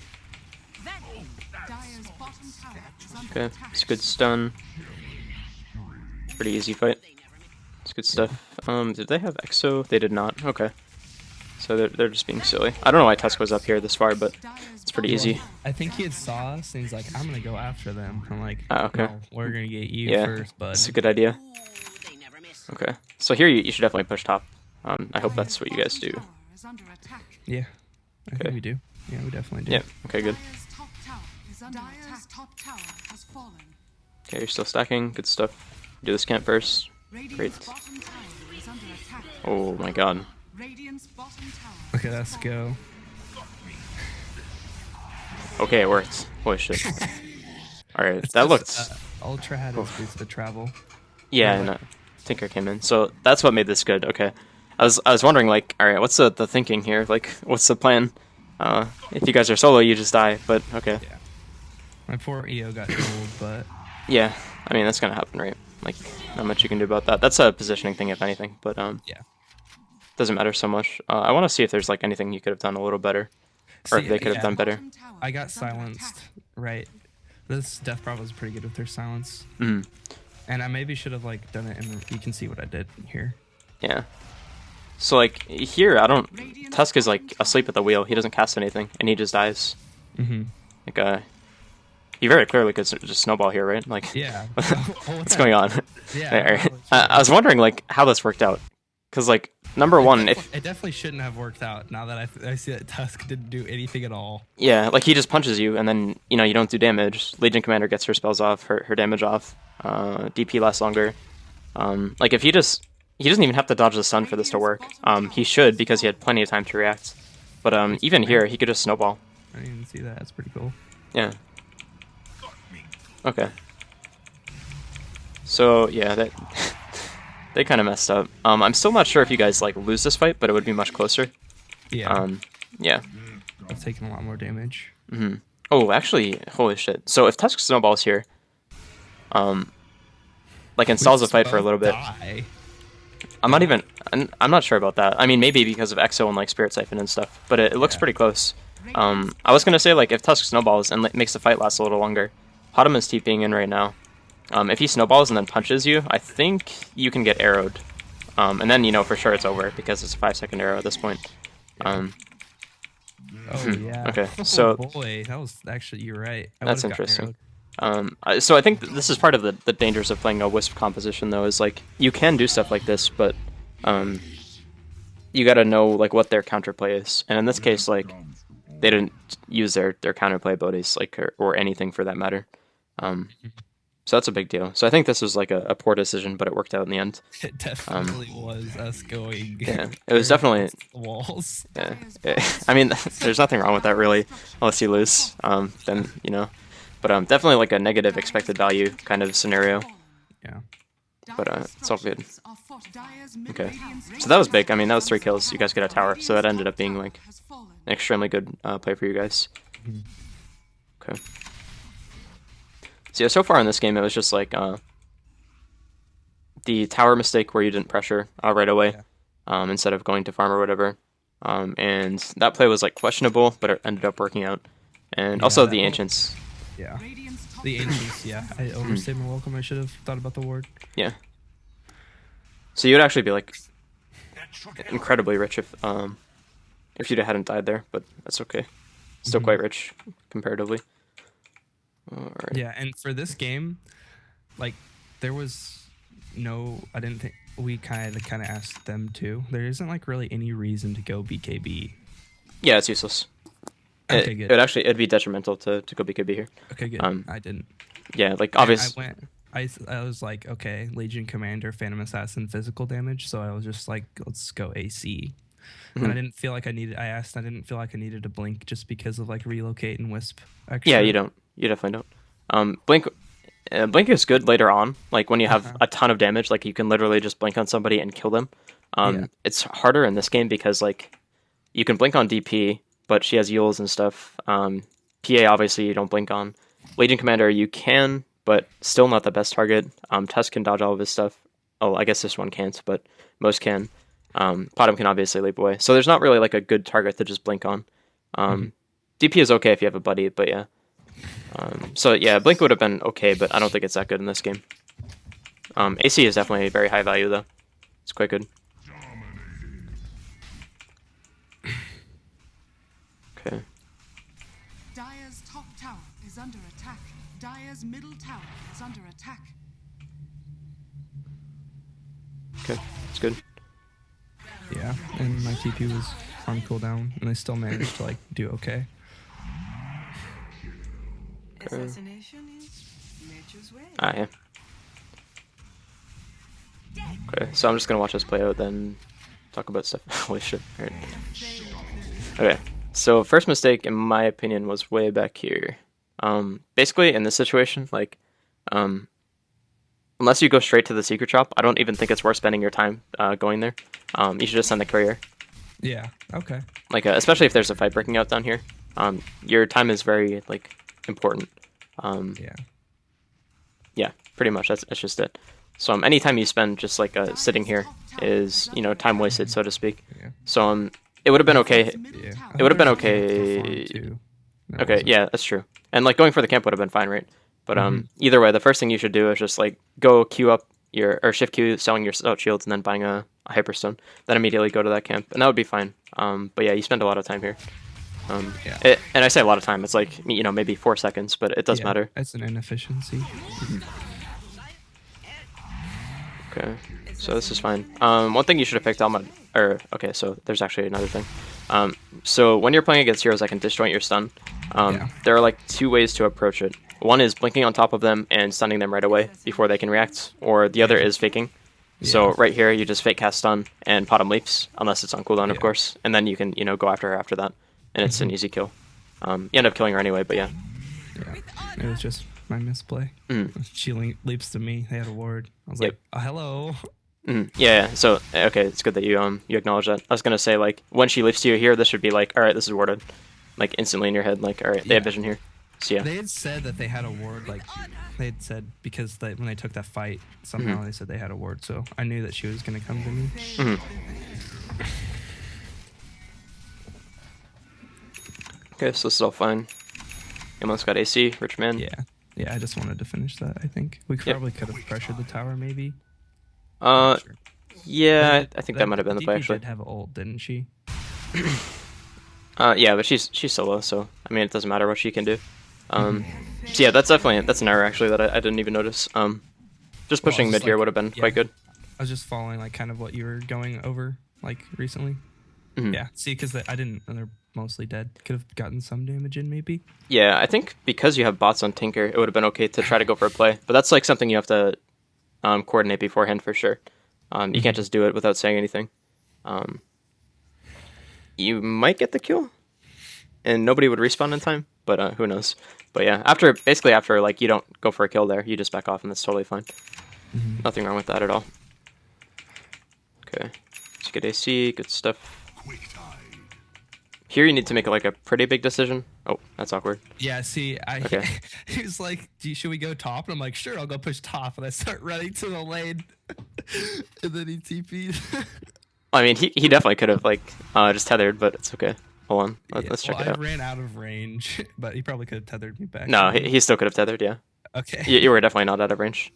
Dire's bottom tower is under Okay. attack. It's a good stun. Pretty easy fight. It's good stuff. Did they have Exo? They did not. Okay. So they're just being silly. I don't know why Tusk was up here this far, but it's pretty easy. I think he had saw us and he's like, I'm gonna go after them. I'm like, Okay. no, we're gonna get you Yeah, first, bud. it's a good idea. Okay. So here you should definitely push top. I hope that's what you guys do. Tower is under attack. Yeah. I Okay. think we do. Yeah, we definitely do. Yeah. Okay. Good. Dire's top tower is under attack. Top tower has fallen. Okay, you're still stacking. Good stuff. Do this camp first. Radiant's Great. bottom tower is under attack. Oh my god. Radiant's bottom tower. Okay, let's go. Okay, it worked. Holy shit. Alright, that looked... Ultra had his boots to travel. Yeah, and Tinker came in. So that's what made this good. Okay. I was wondering, like, alright, what's the thinking here? Like, what's the plan? If you guys are solo, you just die, but okay. Yeah. My poor EO got killed, but Yeah, I mean, that's gonna happen, right? Like, not much you can do about that. That's a positioning thing, if anything, but yeah. doesn't matter so much. I want to see if there's, like, anything you could have done a little better. Or if See, they could have yeah. done better. Bottom tower I got is under silenced, attack. right? This Death Bravo is pretty good with their silence. Mhm. And I maybe should have like done it, and you can see what I did here. Yeah. So, like, here, Tusk is, like, asleep at the wheel. He doesn't cast anything, and he just dies. Mm-hmm. Like, he very clearly could just snowball here, right? Like, Yeah. what's going on? Yeah. Alright. I was wondering, like, how this worked out. Because, like, number one, if... It definitely shouldn't have worked out. Now that I see that Tusk didn't do anything at all. Yeah, like, he just punches you, and then, you don't do damage. Legion Commander gets her spells off, her damage off. DP lasts longer. Like, if he doesn't even have to dodge the stun for this to work. He should, because he had plenty of time to react. But even here, he could just snowball. I didn't even see that. That's pretty cool. Yeah. Okay. So, yeah, that... they kind of messed up. I'm still not sure if you guys, like, lose this fight, but it would be much closer. Yeah. Yeah. I've taken a lot more damage. Mm-hmm. Oh, actually, holy shit. So if Tusk snowballs here, like, installs the fight for a little bit. Die. I'm not sure about that. I mean, maybe because of Exo and, like, Spirit Siphon and stuff, but it looks pretty close. I was gonna say, like, if Tusk snowballs and makes the fight last a little longer, Potom is TPing in right now. If he snowballs and then punches you, I think you can get arrowed. And then, for sure it's over, because it's a 5-second arrow at this point. Oh yeah. Okay, Oh, so- boy, that was actually, you're right. I That's would've gotten interesting. arrowed. So I think this is part of the dangers of playing a Wisp composition, though, is, like, you can do stuff like this, but you gotta know, like, what their counterplay is. And in this case, like, they didn't use their counterplay abilities, like, or anything for that matter. So that's a big deal. So I think this was, like, a poor decision, but it worked out in the end. It definitely was us going. Yeah, it was definitely... the walls. Yeah. I mean, there's nothing wrong with that, really, unless you lose. Then, But definitely, like, a negative expected value kind of scenario. Yeah. But it's all good. Okay. So that was big. I mean, that was 3 kills. You guys get a tower. So that ended up being, like, an extremely good play for you guys. Okay. So yeah, so far in this game, it was just like the tower mistake where you didn't pressure right away, instead of going to farm or whatever. And that play was like questionable, but it ended up working out. And Yeah, also that the whole- ancients. Yeah. Radiant's top The ancients, yeah. I overstayed my welcome. I should have thought about the ward. Yeah. So you'd actually be like incredibly rich if you hadn't died there, but that's okay. Still quite rich comparatively. Alright. Yeah, and for this game, like there was no. I didn't think we kind of asked them to. There isn't like really any reason to go BKB. Yeah, it's useless. Okay, good. It'd be detrimental to go BKB here. Okay, good. I didn't. Yeah, like And obvious. I was like, okay, Legion Commander, Phantom Assassin, physical damage. So I was just like, let's go AC. And I didn't feel like I needed. I didn't feel like I needed to blink just because of like relocate and wisp. Extra. Yeah, you don't. You definitely don't. Blink is good later on, like when you have a ton of damage, like you can literally just blink on somebody and kill them. It's harder in this game because like you can blink on DP, but she has Yules and stuff. PA obviously you don't blink on. Legion Commander you can, but still not the best target. Tusk can dodge all of his stuff. Oh, I guess this one can't, but most can. Bottom can obviously leap away. So there's not really like a good target to just blink on. DP is okay if you have a buddy, but yeah. So yeah, blink would have been okay, but I don't think it's that good in this game. AC is definitely very high value though. It's quite good. Okay. Dire's top tower is under attack. Dire's middle tower is under attack. Okay, it's good. Yeah, and my TP was on cooldown, and I still managed to like do okay. Assassination is nature's way. Yeah. Okay, so I'm just gonna watch this play out, then talk about stuff. Holy shit! All right. Okay, so first mistake, in my opinion, was way back here. Basically, in this situation, like, unless you go straight to the secret shop, I don't even think it's worth spending your time going there. You should just send the courier. Yeah. Okay. Like, especially if there's a fight breaking out down here. Your time is very like important. Yeah. Yeah, pretty much. That's just it. So any time you spend just like sitting here is, you know, time wasted, so to speak. Yeah. So it would have been okay. Yeah. It would have been I okay. wanted to farm, too. That Okay, wasn't- yeah, that's true. And like going for the camp would have been fine, right? But either way, the first thing you should do is just like go queue up or shift queue, selling your stout shields, and then buying a hyperstone. Then immediately go to that camp, and that would be fine. But yeah, you spend a lot of time here. Yeah. And I say a lot of time. It's like, you know, maybe 4 seconds, but it does Yeah, matter. It's an inefficiency. Okay, so this is fine. One thing you should have picked on okay, so there's actually another thing. So when you're playing against heroes that can disjoint your stun, there are like 2 ways to approach it. One is blinking on top of them and stunning them right away before they can react, or the other is faking. So Yeah. right here, you just fake cast stun and bottom leaps, unless it's on cooldown, of Yeah. course, and then you can, you know, go after her after that, and it's an easy kill. You end up killing her anyway, but yeah. Yeah. It was just my misplay. She leaps to me. They had a ward. I was Yep. like, hello. Yeah, so okay, it's good that you you acknowledge that. I was gonna say, like, when she leaps to you here, this should be like, all right, this is warded, like instantly in your head, like, all right, they have Yeah. vision here. So yeah, They had said that they had a ward, like they had said because when they took that fight, somehow they said they had a ward. So I knew that she was gonna come to me. okay, so this is all fine. You almost got AC, rich man. Yeah. Yeah. I just wanted to finish that. I think we probably could have pressured the tower, maybe. Sure. Yeah, I think that might have been the play DP actually. did have ult, didn't she? Yeah, but she's solo, so I mean it doesn't matter what she can do. So yeah, that's an error actually that I didn't even notice. Just pushing just mid here like- would have been yeah. quite good. I was just following like kind of what you were going over like recently. Yeah. See, because I didn't. And they're mostly dead. Could have gotten some damage in maybe. Yeah, I think because you have bots on Tinker, it would have been okay to try to go for a play. But that's like something you have to coordinate beforehand for sure. You can't just do it without saying anything. You might get the kill, and nobody would respawn in time, but who knows. But yeah, after like you don't go for a kill there, you just back off, and that's totally fine. Nothing wrong with that at all. Okay, let's get AC, good stuff. Quick tide. Here you need to make like a pretty big decision. Oh, that's awkward. Yeah, see, Okay. he was like, should we go top? And I'm like, sure, I'll go push top. And I start running to the lane. And then he TP'd. I mean, he definitely could have like just tethered, but it's okay. Hold on, let's check it I out. ran out of range, but he probably could have tethered me back. No, he still could have tethered. Yeah. Okay. You were definitely not out of range.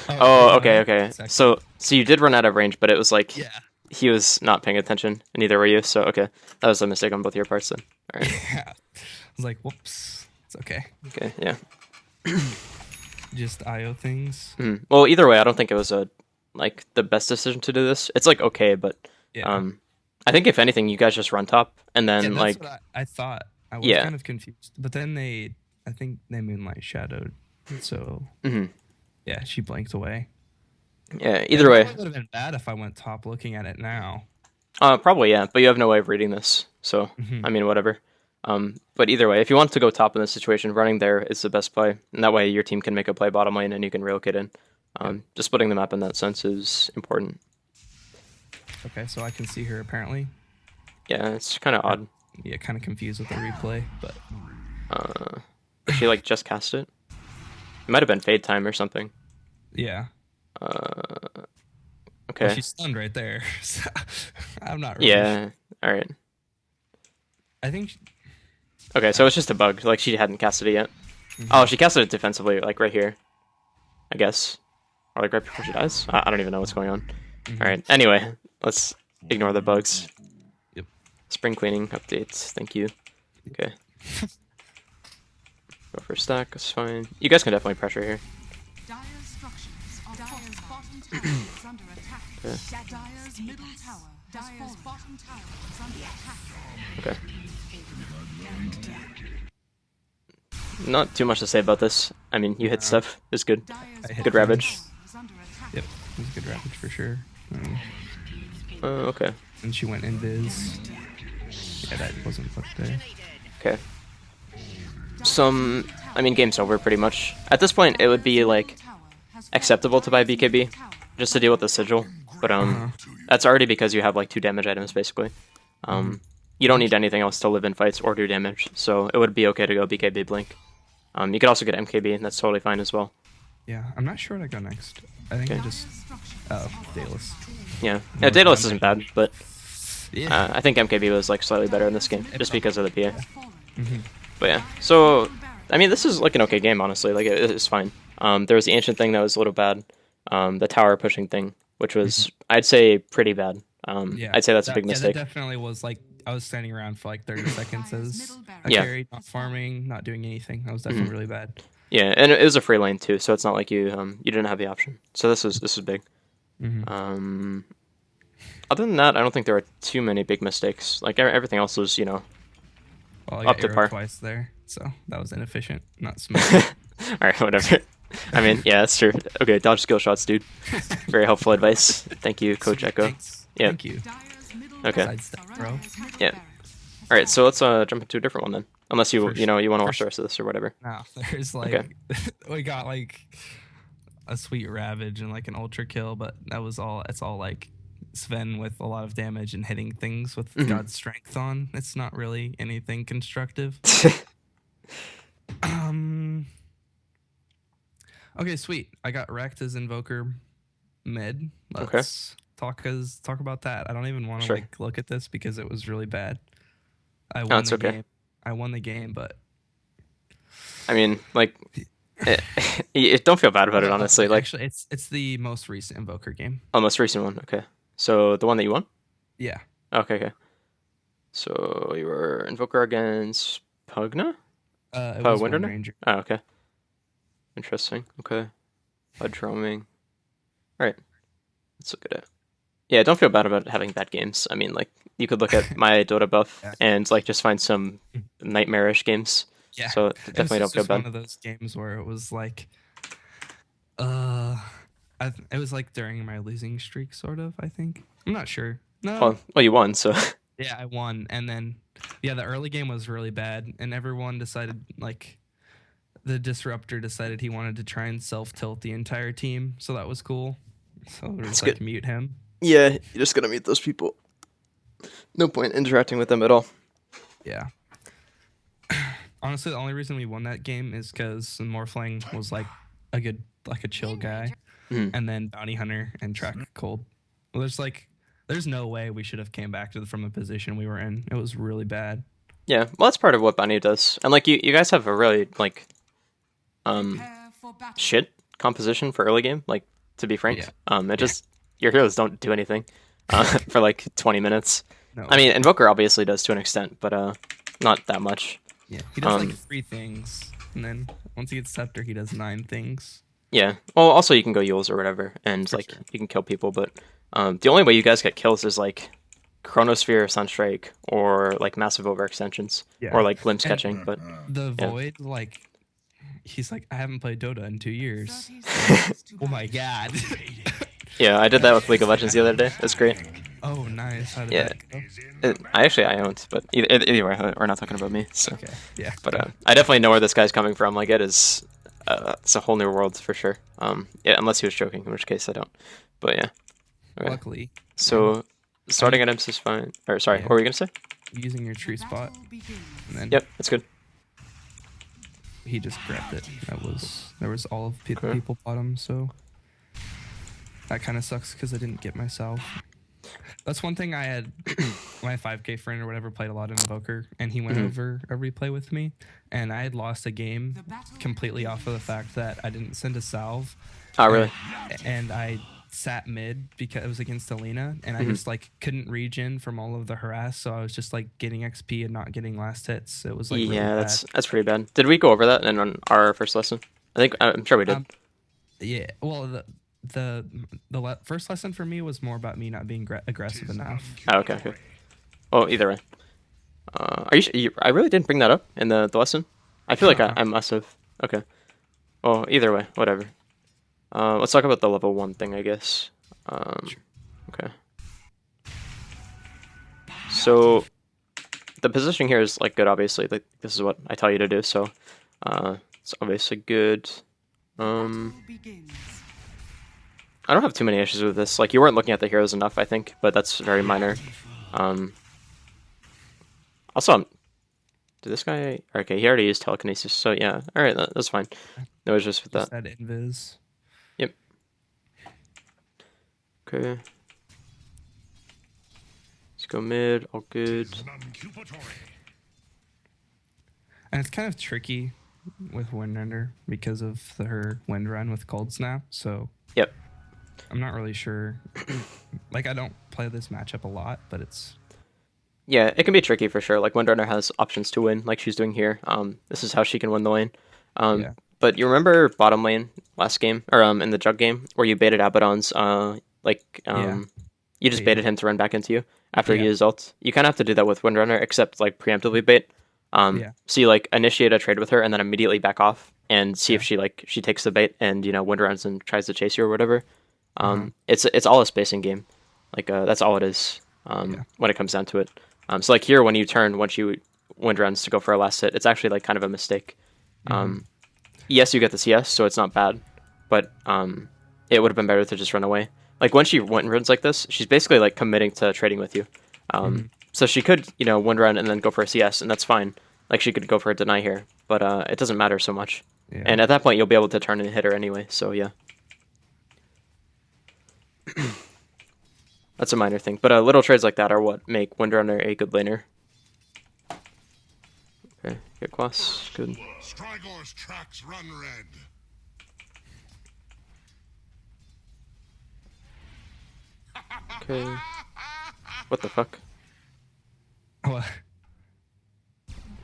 Oh, okay. So you did run out of range, but it was like Yeah. he was not paying attention, and neither were you. So okay, that was a mistake on both your parts then. All right. Yeah. I was like, whoops. It's okay. Okay. Yeah. Just IO things. Well, either way, I don't think it was like the best decision to do this. It's like okay, but Yeah. I think if anything, you guys just run top, and then Yeah, that's like what I thought. I was Yeah. kind of confused. But then I think they Moonlight shadowed. So, yeah, she blinked away. yeah. Either way, It would have been bad if I went top looking at it now. probably yeah, but you have no way of reading this, so I mean whatever. But either way, if you want to go top in this situation, running there is the best play, and that way your team can make a play bottom lane and you can relocate in. Just splitting the map in that sense is important. Okay, so I can see her apparently. Yeah, it's kind of odd. Yeah, kind of confused with the replay, but Did she like just cast it? It might have been fade time or something. yeah. Okay. Well, she's stunned right there. So I'm not really Yeah. All right. I think Okay, so it's just a bug. Like she hadn't casted it yet. Oh, she casted it defensively, like right here, I guess, or like right before she dies. I don't even know what's going on. All right. Anyway, let's ignore the bugs. Yep. Spring cleaning updates. Thank you. Okay. Go for a stack. That's fine. You guys can definitely pressure here. Dire's structures are Dire's bottom tower is under attack. Dire's middle tower. Dire's bottom tower is under attack. Okay. Not too much to say about this. I mean, you hit stuff. It's good. Dire's hit Good ravage. tower is under attack. Yep, it was a good ravage for sure. Okay. And she went invis. Yeah, that wasn't fucked there. Okay. I mean, game's over pretty much. At this point, it would be like acceptable to buy BKB just to deal with the sigil, but that's already because you have like 2 damage items basically. You don't need anything else to live in fights or do damage, so it would be okay to go BKB blink. You could also get MKB, and that's totally fine as well. Yeah, I'm not sure what I go next. I think I just Daedalus. Yeah, Daedalus isn't bad, but Yeah. I think MKB was like slightly better in this game just because of the PA. But yeah, so I mean, this is like an okay game, honestly. Like it's fine. There was the ancient thing that was a little bad. The tower pushing thing, which was I'd say pretty bad. Yeah, I'd say that's a big Yeah, mistake. that definitely was like I was standing around for like 30 seconds as a Yeah. carry, not farming, not doing anything. That was definitely really bad. Yeah, and it was a free lane too, so it's not like you you didn't have the option. So this is big. Other than that, I don't think there are too many big mistakes. Like everything else was, Well, I Up got to arrowed par. twice there, so that was inefficient, not smart. All right, whatever. I mean, yeah, that's true. Okay, dodge skill shots, dude. Very helpful advice. Thank you, Coach Echo. Thanks. Yeah. Thank you. Dire's middle Okay. tower Sidestep, bro. Dire's middle Yeah. barracks. All right, so let's jump into a different one then. Unless you For you want to watch sure. the rest of this or whatever. No, there's like Okay. we got like a sweet ravage and like an ultra kill, but that was all. It's all like Sven with a lot of damage and hitting things with God's strength on. It's not really anything constructive. Okay, sweet. I got wrecked as Invoker mid. Let's talk about that. I don't even want to Sure. like look at this because it was really bad. I won No, it's the okay. game. I won the game, but I mean, like, don't feel bad about it, honestly. Like, actually, it's the most recent Invoker game. oh, most recent one. Okay, so the one that you won. Yeah. Okay. So you were Invoker against Pugna? It Oh, was Winter Wind Knight? Ranger. Oh, okay. Interesting. Okay. Blood roaming. Alright. Let's look at it. Yeah, don't feel bad about having bad games. I mean, like, you could look at my Dota buff Yeah. and, like, just find some nightmarish games. Yeah. So It was definitely don't feel just one bad. of those games where it was like, it was like during my losing streak, sort of. I think I'm not sure. No. Well, you won, so. Yeah, I won, and then yeah, the early game was really bad, and everyone decided like the disruptor decided he wanted to try and self tilt the entire team, so that was cool. So we're just like good. mute him. Yeah, you just gotta meet those people. No point interacting with them at all. Yeah. Honestly, the only reason we won that game is because Morphling was like a chill guy, and then Bounty Hunter and Track Cold. Well, there's no way we should have came back from the position we were in. It was really bad. Yeah, well, that's part of what Bounty does, and like you guys have a really like Prepare for battle. shit composition for early game. Like to be frank, Yeah. it just your heroes don't do anything for like 20 minutes. No. I mean, Invoker obviously does to an extent, but not that much. Yeah, he does like Um, 3 things, and then once he gets Scepter, he does 9 things. Yeah. Well, also you can go Yules or whatever, and For like sure. you can kill people, but the only way you guys get kills is like Chronosphere, Sunstrike, or like massive overextensions, Yeah. or like glimpse catching. But The Yeah. Void, like, he's like, I haven't played Dota in 2 years. 30 seconds to Oh my battle. god. yeah, I did that with League of Legends the other day. It's great. Oh, nice. How did Yeah. that go? I owned, but either way, we're not talking about me. So, Okay. Yeah. but I definitely know where this guy's coming from. Like it is, it's a whole new world for sure. Yeah, unless he was joking, in which case I don't. But yeah. Okay. Luckily, So starting at imps is fine. Or sorry, Yeah. what were you gonna say? using your tree spot, Battle begins. and then Yep, that's good. he just grabbed it. There was all of Okay. people bottom, so that kind of sucks because I didn't get myself. That's one thing I had. My 5K friend or whatever played a lot in Invoker, and he went over a replay with me, and I had lost a game The battle completely off of the fact that I didn't send a salve, Oh really? and I sat mid because it was against Alina, and I just like couldn't regen from all of the harass, so I was just like getting XP and not getting last hits. It was like really Yeah, bad. that's pretty bad. Did we go over that in on our first lesson? I think I'm sure we did. Yeah, well, the first lesson for me was more about me not being aggressive enough. Oh, okay. Okay. Well, either way. Are I really didn't bring that up in the lesson. I feel like I must have. Okay. Well, either way, whatever. Let's talk about the level 1 thing, I guess. Okay. So, the positioning here is like good. Obviously, like this is what I tell you to do. So, it's obviously good. battle begins. I don't have too many issues with this. Like you weren't looking at the heroes enough, I think, but that's very minor. Also, did this guy? Okay, he already used telekinesis, so yeah. All right, that's fine. It was just with that. Just that invis. Yep. Okay. Let's go mid. All good. And it's kind of tricky with Windrunner because of her wind run with Cold Snap. So Yep. I'm not really sure. Like I don't play this matchup a lot, but it's Yeah, it can be tricky for sure. Like Windrunner has options to win, like she's doing here. This is how she can win the lane. Yeah. But you remember bottom lane last game, or in the jug game, where you baited Abaddon's, Yeah. you just Yeah. baited him to run back into you after he Yeah. used ult. You kind of have to do that with Windrunner, except like preemptively bait. Yeah. So you like initiate a trade with her and then immediately back off and see if she takes the bait and Windruns and tries to chase you or whatever. It's all a spacing game. Like that's all it is. When it comes down to it. So like here when you turn once you Windruns to go for a last hit, it's actually like kind of a mistake. Yes, you get the CS, so it's not bad, but it would have been better to just run away. Like when she Windruns like this, she's basically like committing to trading with you. So she could, Windrun and then go for a CS, and that's fine. Like she could go for a deny here, but it doesn't matter so much. Yeah. And at that point, you'll be able to turn and hit her anyway. So yeah, that's a minor thing. But little trades like that are what make Windrunner a good laner. Okay, get Quas, good. Strygor's tracks run red. Okay, what the fuck? Well,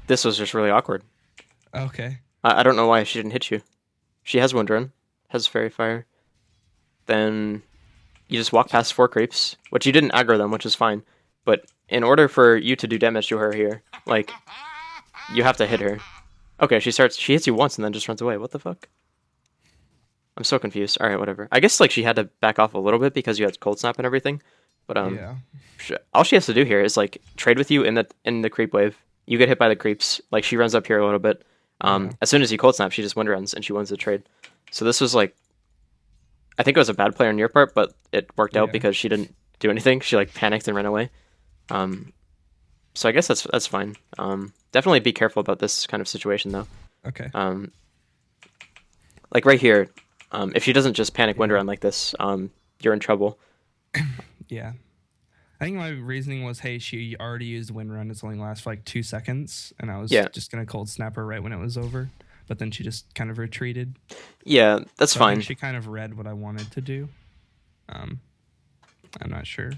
This was just really awkward. okay. I don't know why she didn't hit you. She has Windrun, has Fairy Fire. Then you just walk past 4 creeps, which you didn't aggro them, which is fine. But in order for you to do damage to her here, like, you have to hit her. Okay, she hits you once and then just runs away. What the fuck? I'm so confused. Alright, whatever. I guess, like, she had to back off a little bit because you had Cold Snap and everything. But, Yeah. all she has to do here is, like, trade with you in the creep wave. You get hit by the creeps. Like, she runs up here a little bit. As soon as you Cold Snap, she just Windruns and she wins the trade. So this was, like, I think it was a bad play on your part, but it worked out Yeah. because she didn't do anything. She, like, panicked and ran away. So I guess that's fine. Definitely be careful about this kind of situation though. Okay. Like right here, if she doesn't just panic wind run like this, you're in trouble. Yeah. I think my reasoning was, hey, she already used wind run. It's only lasts for like 2 seconds, and I was just gonna cold snap her right when it was over. But then she just kind of retreated. Yeah, that's So I fine. think she kind of read what I wanted to do. I'm not sure.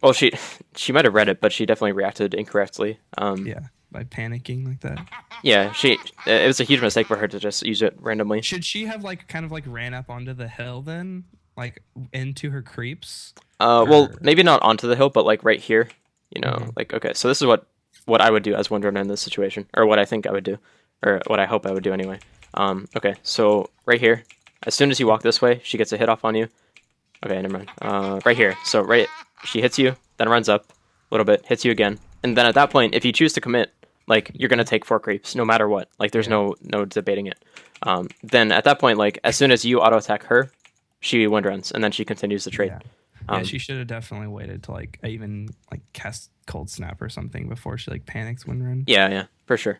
Well, she might have read it, but she definitely reacted incorrectly. Yeah, by panicking like that. Yeah, it was a huge mistake for her to just use it randomly. Should she have like kind of like ran up onto the hill then, like into her creeps? Well, maybe not onto the hill, but like right here. You know, like okay. So this is what I would do as Windrunner in this situation, or what I think I would do, or what I hope I would do anyway. Okay, so right here, as soon as you walk this way, she gets a hit off on you. Okay, never mind. Right here. So she hits you, then runs up a little bit, hits you again, and then at that point, if you choose to commit, like you're gonna take 4 creeps no matter what. Like there's no debating it. Then at that point, like as soon as you auto attack her, she wind runs, and then she continues the trade. Yeah, she should have definitely waited to like even like cast cold snap or something before she like panics wind run. Yeah, for sure.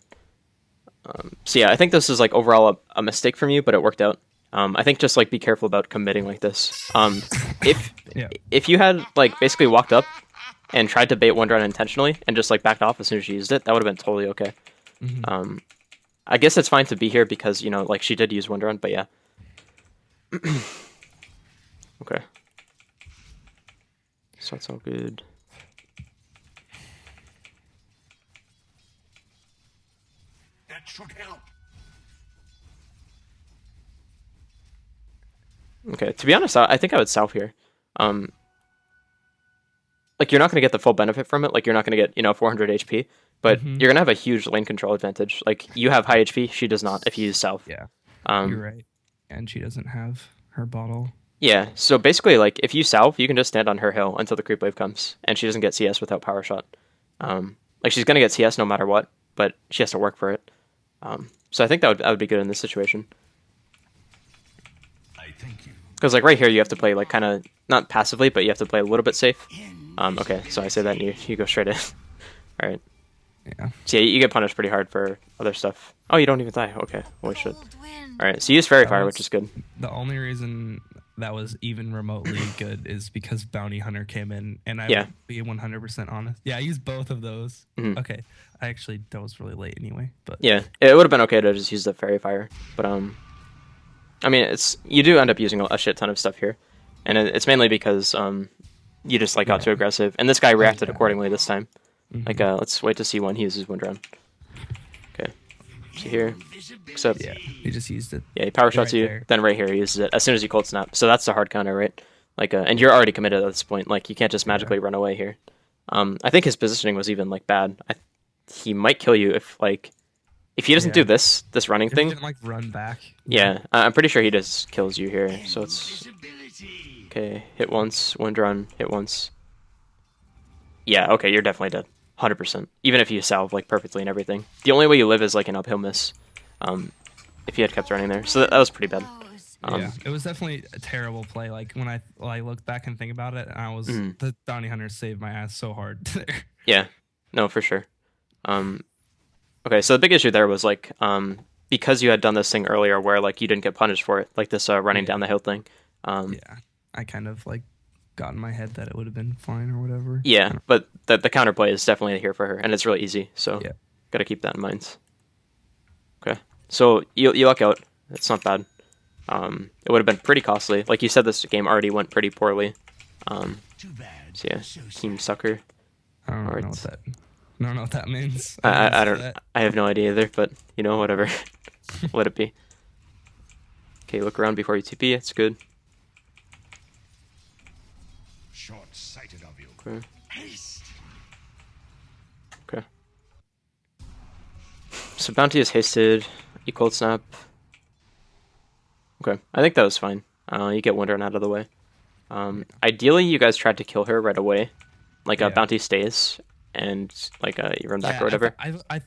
So yeah, I think this is like overall a mistake from you, but it worked out. I think just like be careful about committing like this. If you had like basically walked up and tried to bait wind run intentionally and just like backed off as soon as you used it, that would have been totally okay. I guess it's fine to be here because you know like she did use wind run, but yeah. Okay. So that's all good. That should help. Okay, to be honest, I think I would south here. Like you're not going to get the full benefit from it. Like you're not going to get 400 HP, but you're going to have a huge lane control advantage. Like you have high HP, she does not. If you use south, Yeah, you're right. And she doesn't have her bottle. Yeah, so basically, like if you south, you can just stand on her hill until the creep wave comes, and she doesn't get CS without power shot. Like she's going to get CS no matter what, but she has to work for it. So I think that would be good in this situation. I thank you. Because like right here, you have to play like kind of not passively, but you have to play a little bit safe. Okay, so I say that and you go straight in. All right. Yeah. So yeah, you get punished pretty hard for other stuff. Oh, you don't even die. Okay, holy shit. All right, so you use Fairy Fire, which is good. The only reason that was even remotely good is because Bounty Hunter came in, and I would be 100% honest. Yeah, I used both of those. Okay, that was really late anyway. But yeah, it would have been okay to just use the Fairy Fire, but I mean, you do end up using a shit ton of stuff here, and it's mainly because you just like got too aggressive, and this guy reacted accordingly this time. Like let's wait to see when he uses wind run. Okay, so here, except he just used it. Yeah, he power shots you, there. then right here he uses it as soon as you cold snap. So that's the hard counter, right? Like, and you're already committed at this point. Like you can't just magically run away here. I think his positioning was even like bad. He might kill you if he doesn't do this running thing. He didn't like run back. Yeah, I'm pretty sure he just kills you here. So it's okay. Hit once, wind run. Hit once. Yeah, okay, you're definitely dead. 100%. Even if you salve like perfectly and everything, the only way you live is like an uphill miss. If you had kept running there, so that was pretty bad. Yeah, it was definitely a terrible play. Like when I look back and think about it, and I was the Bounty Hunter saved my ass so hard there. Yeah, no, for sure. Okay, so the big issue there was like because you had done this thing earlier where like you didn't get punished for it, like this running down the hill thing. Yeah, I kind of like got in my head that it would have been fine or whatever. Yeah, but the counterplay is definitely here for her, and it's really easy. So got to keep that in mind. Okay, so you luck out. It's not bad. It would have been pretty costly. Like you said, this game already went pretty poorly. Too bad. So yeah, Team Sucker. I don't know what that. I don't know what that means. I don't. I have no idea either. But whatever. Let it be. Okay, look around before you TP. It's good. Short-sighted of you. Okay. Haste. Okay. So Bounty is hasted. You cold snap. Okay, I think that was fine. You get Windrun out of the way. Ideally, you guys tried to kill her right away. Like Bounty stays, and like you run back or whatever. I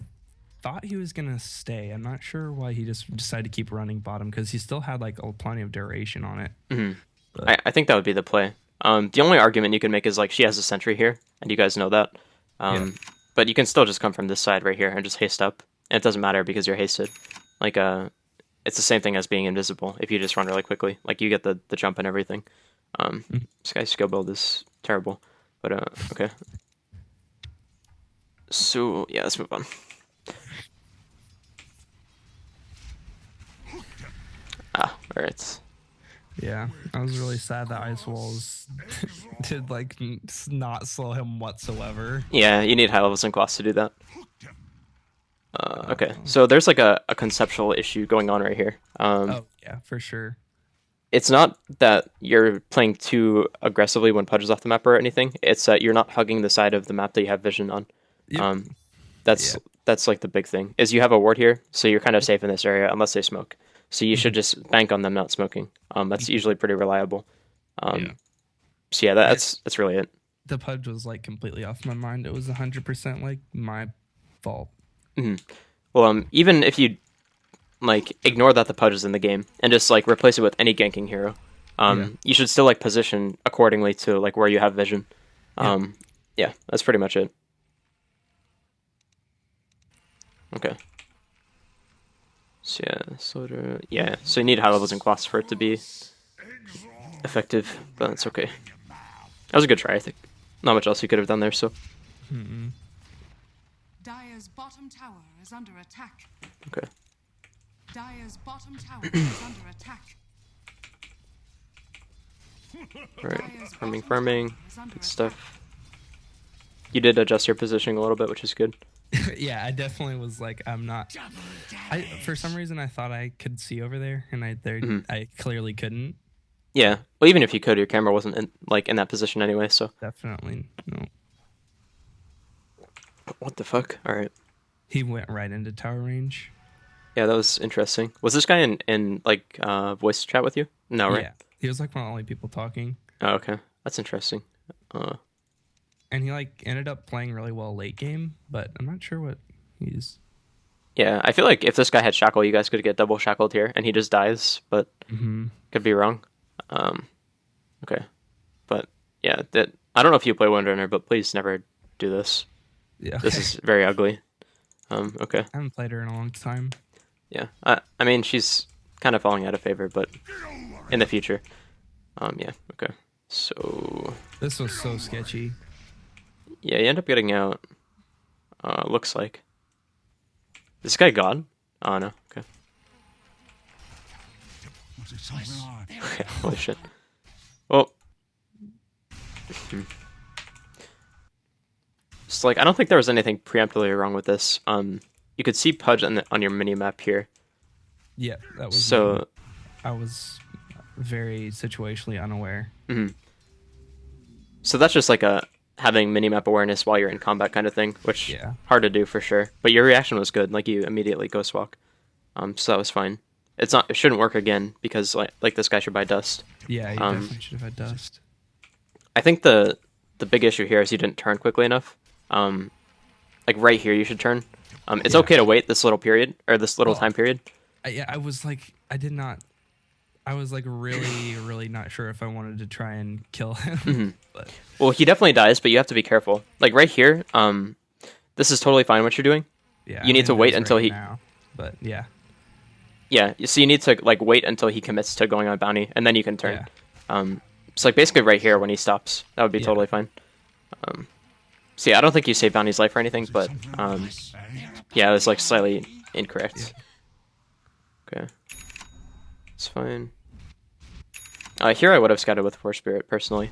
thought he was gonna stay. I'm not sure why he just decided to keep running bottom because he still had like plenty of duration on it. I think that would be the play. The only argument you can make is like she has a sentry here, and you guys know that. But you can still just come from this side right here and just haste up. And it doesn't matter because you're hasted. Like, it's the same thing as being invisible if you just run really quickly. Like, you get the jump and everything. This guy's skill build is terrible. But, okay. So, yeah, let's move on. Alright. Yeah, I was really sad that Ice Walls did like not slow him whatsoever. Yeah, you need high levels in class to do that. Okay, so there's like a conceptual issue going on right here. Oh yeah, for sure. It's not that you're playing too aggressively when Pudge is off the map or anything. It's that you're not hugging the side of the map that you have vision on. Yep. That's like the big thing. Is you have a ward here, so you're kind of safe in this area unless they smoke. So you should just bank on them not smoking. That's usually pretty reliable. So yeah, that's really it. The Pudge was like completely off my mind. It was 100% like my fault. Well, even if you like ignore that the Pudge is in the game and just like replace it with any ganking hero, you should still like position accordingly to like where you have vision. Yeah, that's pretty much it. Okay. So yeah, so you need high levels in class for it to be effective, but that's okay. That was a good try, I think. Not much else you could have done there, so. Dire's bottom tower is under attack. Okay. Dire's bottom tower is under attack. Alright, farming, good stuff. You did adjust your positioning a little bit, which is good. Yeah, I definitely was like, I'm not. For some reason, I thought I could see over there, and I clearly couldn't. Yeah, well, even if you could, your camera wasn't in that position anyway, so. Definitely no. What the fuck? All right. He went right into tower range. Yeah, that was interesting. Was this guy in like voice chat with you? No, right? Yeah, he was like one of the only people talking. Oh, okay, that's interesting. And he like ended up playing really well late game, but I'm not sure what he's. Yeah, I feel like if this guy had shackle, you guys could get double shackled here, and he just dies. But could be wrong. Okay, but yeah, I don't know if you play Windrunner, but please never do this. Yeah, this is very ugly. Okay. I haven't played her in a long time. Yeah, I mean she's kind of falling out of favor, but in the future. Yeah. Okay. So. This was so sketchy. Yeah, you end up getting out. Looks like. Is this guy God? Oh, no. Okay. Okay, holy shit. Well. It's like, I don't think there was anything preemptively wrong with this. You could see Pudge on your mini-map here. Yeah, that was... So... I was very situationally unaware. So that's just like having minimap awareness while you're in combat kind of thing, which hard to do for sure. But your reaction was good, like you immediately ghost walk. So that was fine. It shouldn't work again because like this guy should buy dust. Yeah, you definitely should have had dust. I think the big issue here is you didn't turn quickly enough. Like right here you should turn. It's okay to wait this little period or this little time period. I was like I was like really not sure if I wanted to try and kill him. But. Well, he definitely dies, but you have to be careful. Like right here, this is totally fine what you're doing. Yeah, you need to wait until he. Now, but yeah. Yeah, so you need to like wait until he commits to going on bounty, and then you can turn. So like basically right here when he stops, that would be totally fine. So yeah, I don't think you saved bounty's life or anything, but yeah, it was like slightly incorrect. Okay, it's fine. Here I would have scouted with Force Spirit personally.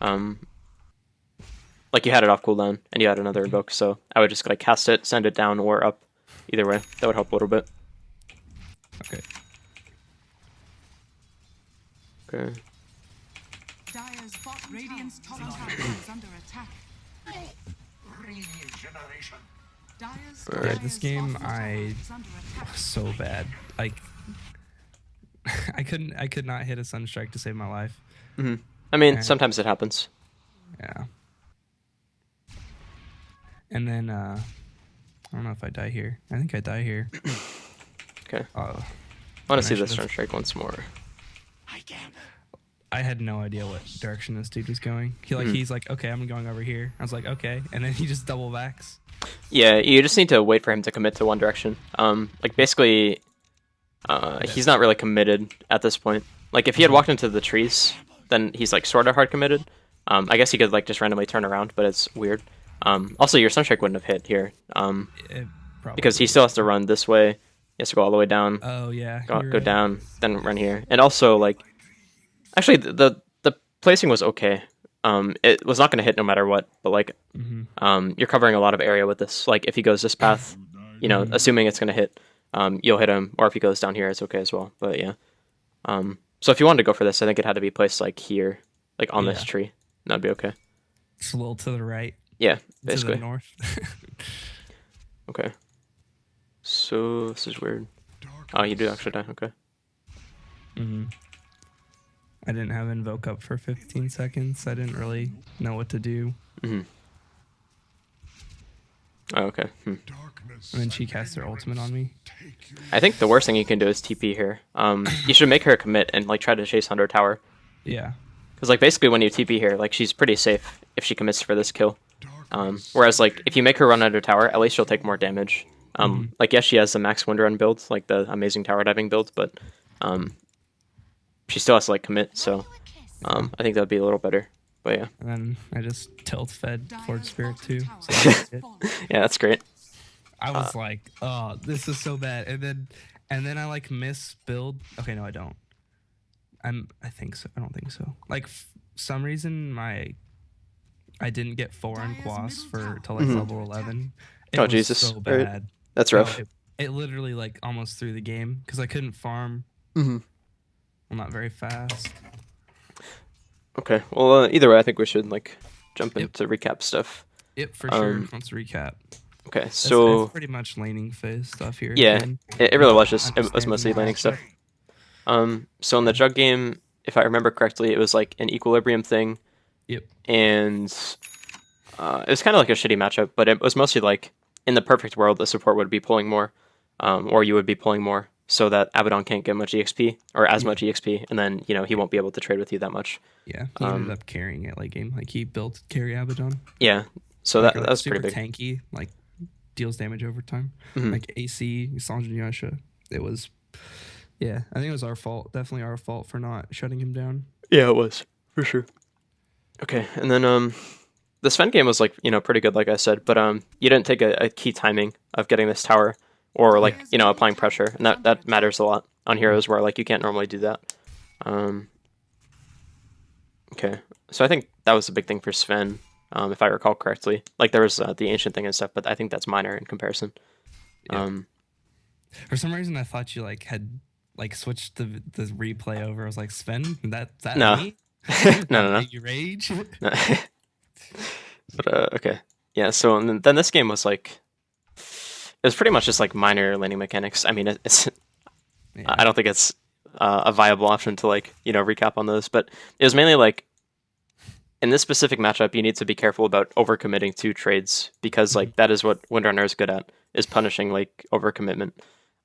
Like you had it off cooldown and you had another invoke, so I would just like cast it, send it down or up. Either way, that would help a little bit. Okay. Okay. Dire's bottom Radiant's top tower is under attack. Alright, this game I was so bad. Like I could not hit a Sunstrike to save my life. I mean, sometimes it happens. Yeah. And then I don't know if I die here. I think I die here. Okay. I want to see this Sunstrike once more. I had no idea what direction this dude was going. Hmm. He's like, okay, I'm going over here. I was like, okay, and then he just double backs. Yeah, you just need to wait for him to commit to one direction. Like basically, he's not really committed at this point. Like if he had walked into the trees, then he's like sort of hard committed. I guess he could like just randomly turn around, but it's weird. Also, your Sunstrike wouldn't have hit here. Because he still has to run this way. He has to go all the way down. Oh yeah, Go down, then run here. And also like, actually the placing was okay. It was not going to hit no matter what, but like, you're covering a lot of area with this. Like if he goes this path, you know, assuming it's going to hit, you'll hit him. Or if he goes down here, it's okay as well. But yeah. So if you wanted to go for this, I think it had to be placed like here, like on this tree. That'd be okay. It's a little to the right. Yeah, basically. To the north. Okay. So this is weird. Oh, you do actually die. Okay. I didn't have Invoke up for 15 seconds. I didn't really know what to do. Oh, okay. And then she cast her ultimate on me. I think the worst thing you can do is TP here. You should make her commit and like try to chase under tower. Yeah. Because like basically when you TP here, like she's pretty safe if she commits for this kill. Whereas like if you make her run under tower, at least she'll take more damage. Like yes, she has the max wind run build, like the amazing tower diving build, but she still has to like commit. So I think that'd be a little better. But yeah. And then I just tilt fed Forge Spirit too. So that's it. Yeah, that's great. I was like, oh, this is so bad. And then I like miss build. Okay, no, I don't. I think so. I don't think so. Like some reason I didn't get 4 in Quas till like level 11. It Oh was Jesus. so bad. That's rough. It literally like almost threw the game because I couldn't farm. Well, not very fast. Okay. Well, either way, I think we should like jump into recap stuff. Yep, for sure. Let's recap. Okay, So it's pretty much laning phase stuff here. Yeah, again. it really was just it was mostly laning stuff. So in the jug game, if I remember correctly, it was like an equilibrium thing. Yep. And it was kind of like a shitty matchup, but it was mostly like in the perfect world, the support would be pulling more, or you would be pulling more, so that Abaddon can't get much EXP or as much EXP, and then you know he won't be able to trade with you that much. Yeah, he ended up carrying it late game. Like he built carry Abaddon. Yeah, so like that was super pretty big. Tanky, like deals damage over time. Like AC, Sanjin Yasha. It was, yeah, I think it was our fault. Definitely our fault for not shutting him down. Yeah, it was for sure. Okay, and then the Sven game was like pretty good, like I said, but you didn't take a key timing of getting this tower or like applying pressure, and that matters a lot on heroes where like you can't normally do that. Okay, so I think that was a big thing for Sven, if I recall correctly. Like there was the ancient thing and stuff, but I think that's minor in comparison. Yeah. For some reason, I thought you like had like switched the replay over. I was like, Sven, that's No. me? No. You rage? No. But okay, yeah. So and then this game was like, it was pretty much just like minor laning mechanics. I mean, it's I don't think it's a viable option to like recap on those, but it was mainly like in this specific matchup, you need to be careful about overcommitting to trades because like that is what Windrunner is good at, is punishing like overcommitment.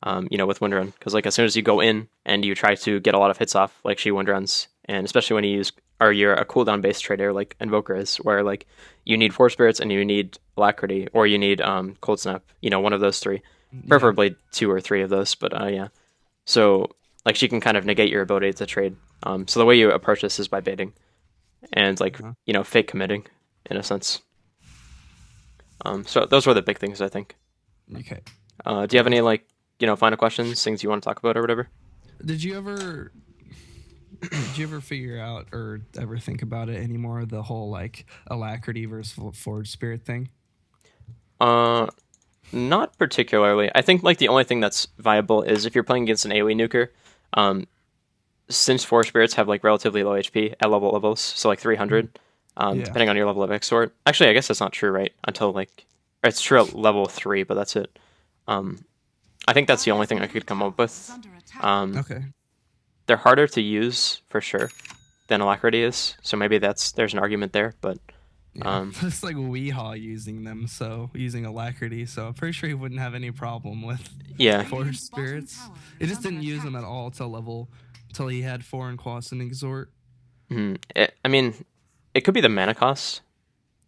With Windrun, because like as soon as you go in and you try to get a lot of hits off, like she Windruns, and especially when you're a cooldown based trader like Invoker is, where like you need Force Spirits and you need Alacrity or you need Cold Snap, one of those three, preferably 2 or 3 of those, but yeah. So like she can kind of negate your ability to trade. So the way you approach this is by baiting and like fake committing in a sense. So those were the big things, I think. Okay. Do you have any like final questions, things you want to talk about or whatever? Did you ever figure out or ever think about it anymore, the whole like Alacrity versus Forge Spirit thing? Not particularly. I think like the only thing that's viable is if you're playing against an AoE nuker, since Forge Spirits have like relatively low HP at levels, so like 300, depending on your level of exort. Actually, I guess that's not true, right? Until like, or it's true at level 3, but that's it. I think that's the only thing I could come up with. Okay. They're harder to use for sure than Alacrity is, so maybe there's an argument there. But it's like Weehaw using them, so using Alacrity. So I'm pretty sure he wouldn't have any problem with Forge Spirits. He just didn't use them at all till he had 4 in Quas and Exhort. I mean, it could be the mana cost.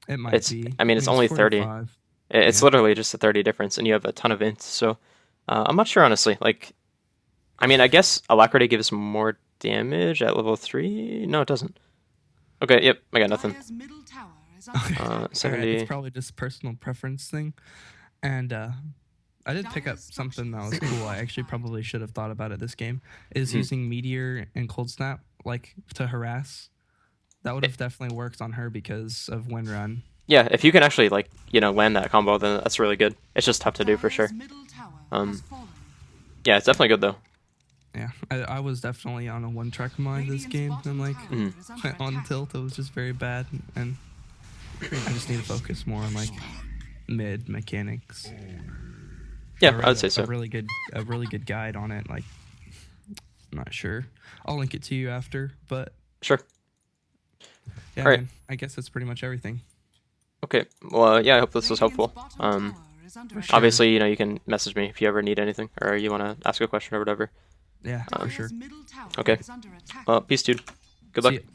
It might It's be. I mean, it's only 30. 45. It's Yeah. literally just a 30 difference, and you have a ton of ints. So I'm not sure honestly. Like, I mean, I guess Alacrity gives more damage at level 3. No, it doesn't. Okay, yep, I got nothing. Dire's middle tower is under Okay. attack. Alright, 70. it's probably just personal preference thing. And I did pick up something that was cool. I actually probably should have thought about it this game. Is using Meteor and Cold Snap like to harass. That would have definitely worked on her because of Windrun. Yeah, if you can actually like land that combo, then that's really good. It's just tough to do for sure. Dire's middle tower Um, has fallen. Yeah, it's definitely good though. Yeah, I was definitely on a one-track mind this game. I'm like Is under on attack. tilt. It was just very bad, and I just need to focus more on like mid mechanics. Yeah, read I would say so. A really good guide on it. Like, I'm not sure. I'll link it to you after, but Sure. yeah, Alright. man, I guess that's pretty much everything. Okay. Well, yeah, I hope this was Radiant's helpful. bottom tower is under attack. Obviously, you can message me if you ever need anything or you want to ask a question or whatever. Yeah, for sure. Dire's middle tower Okay. is under attack. Well, peace, dude. Good luck. See ya.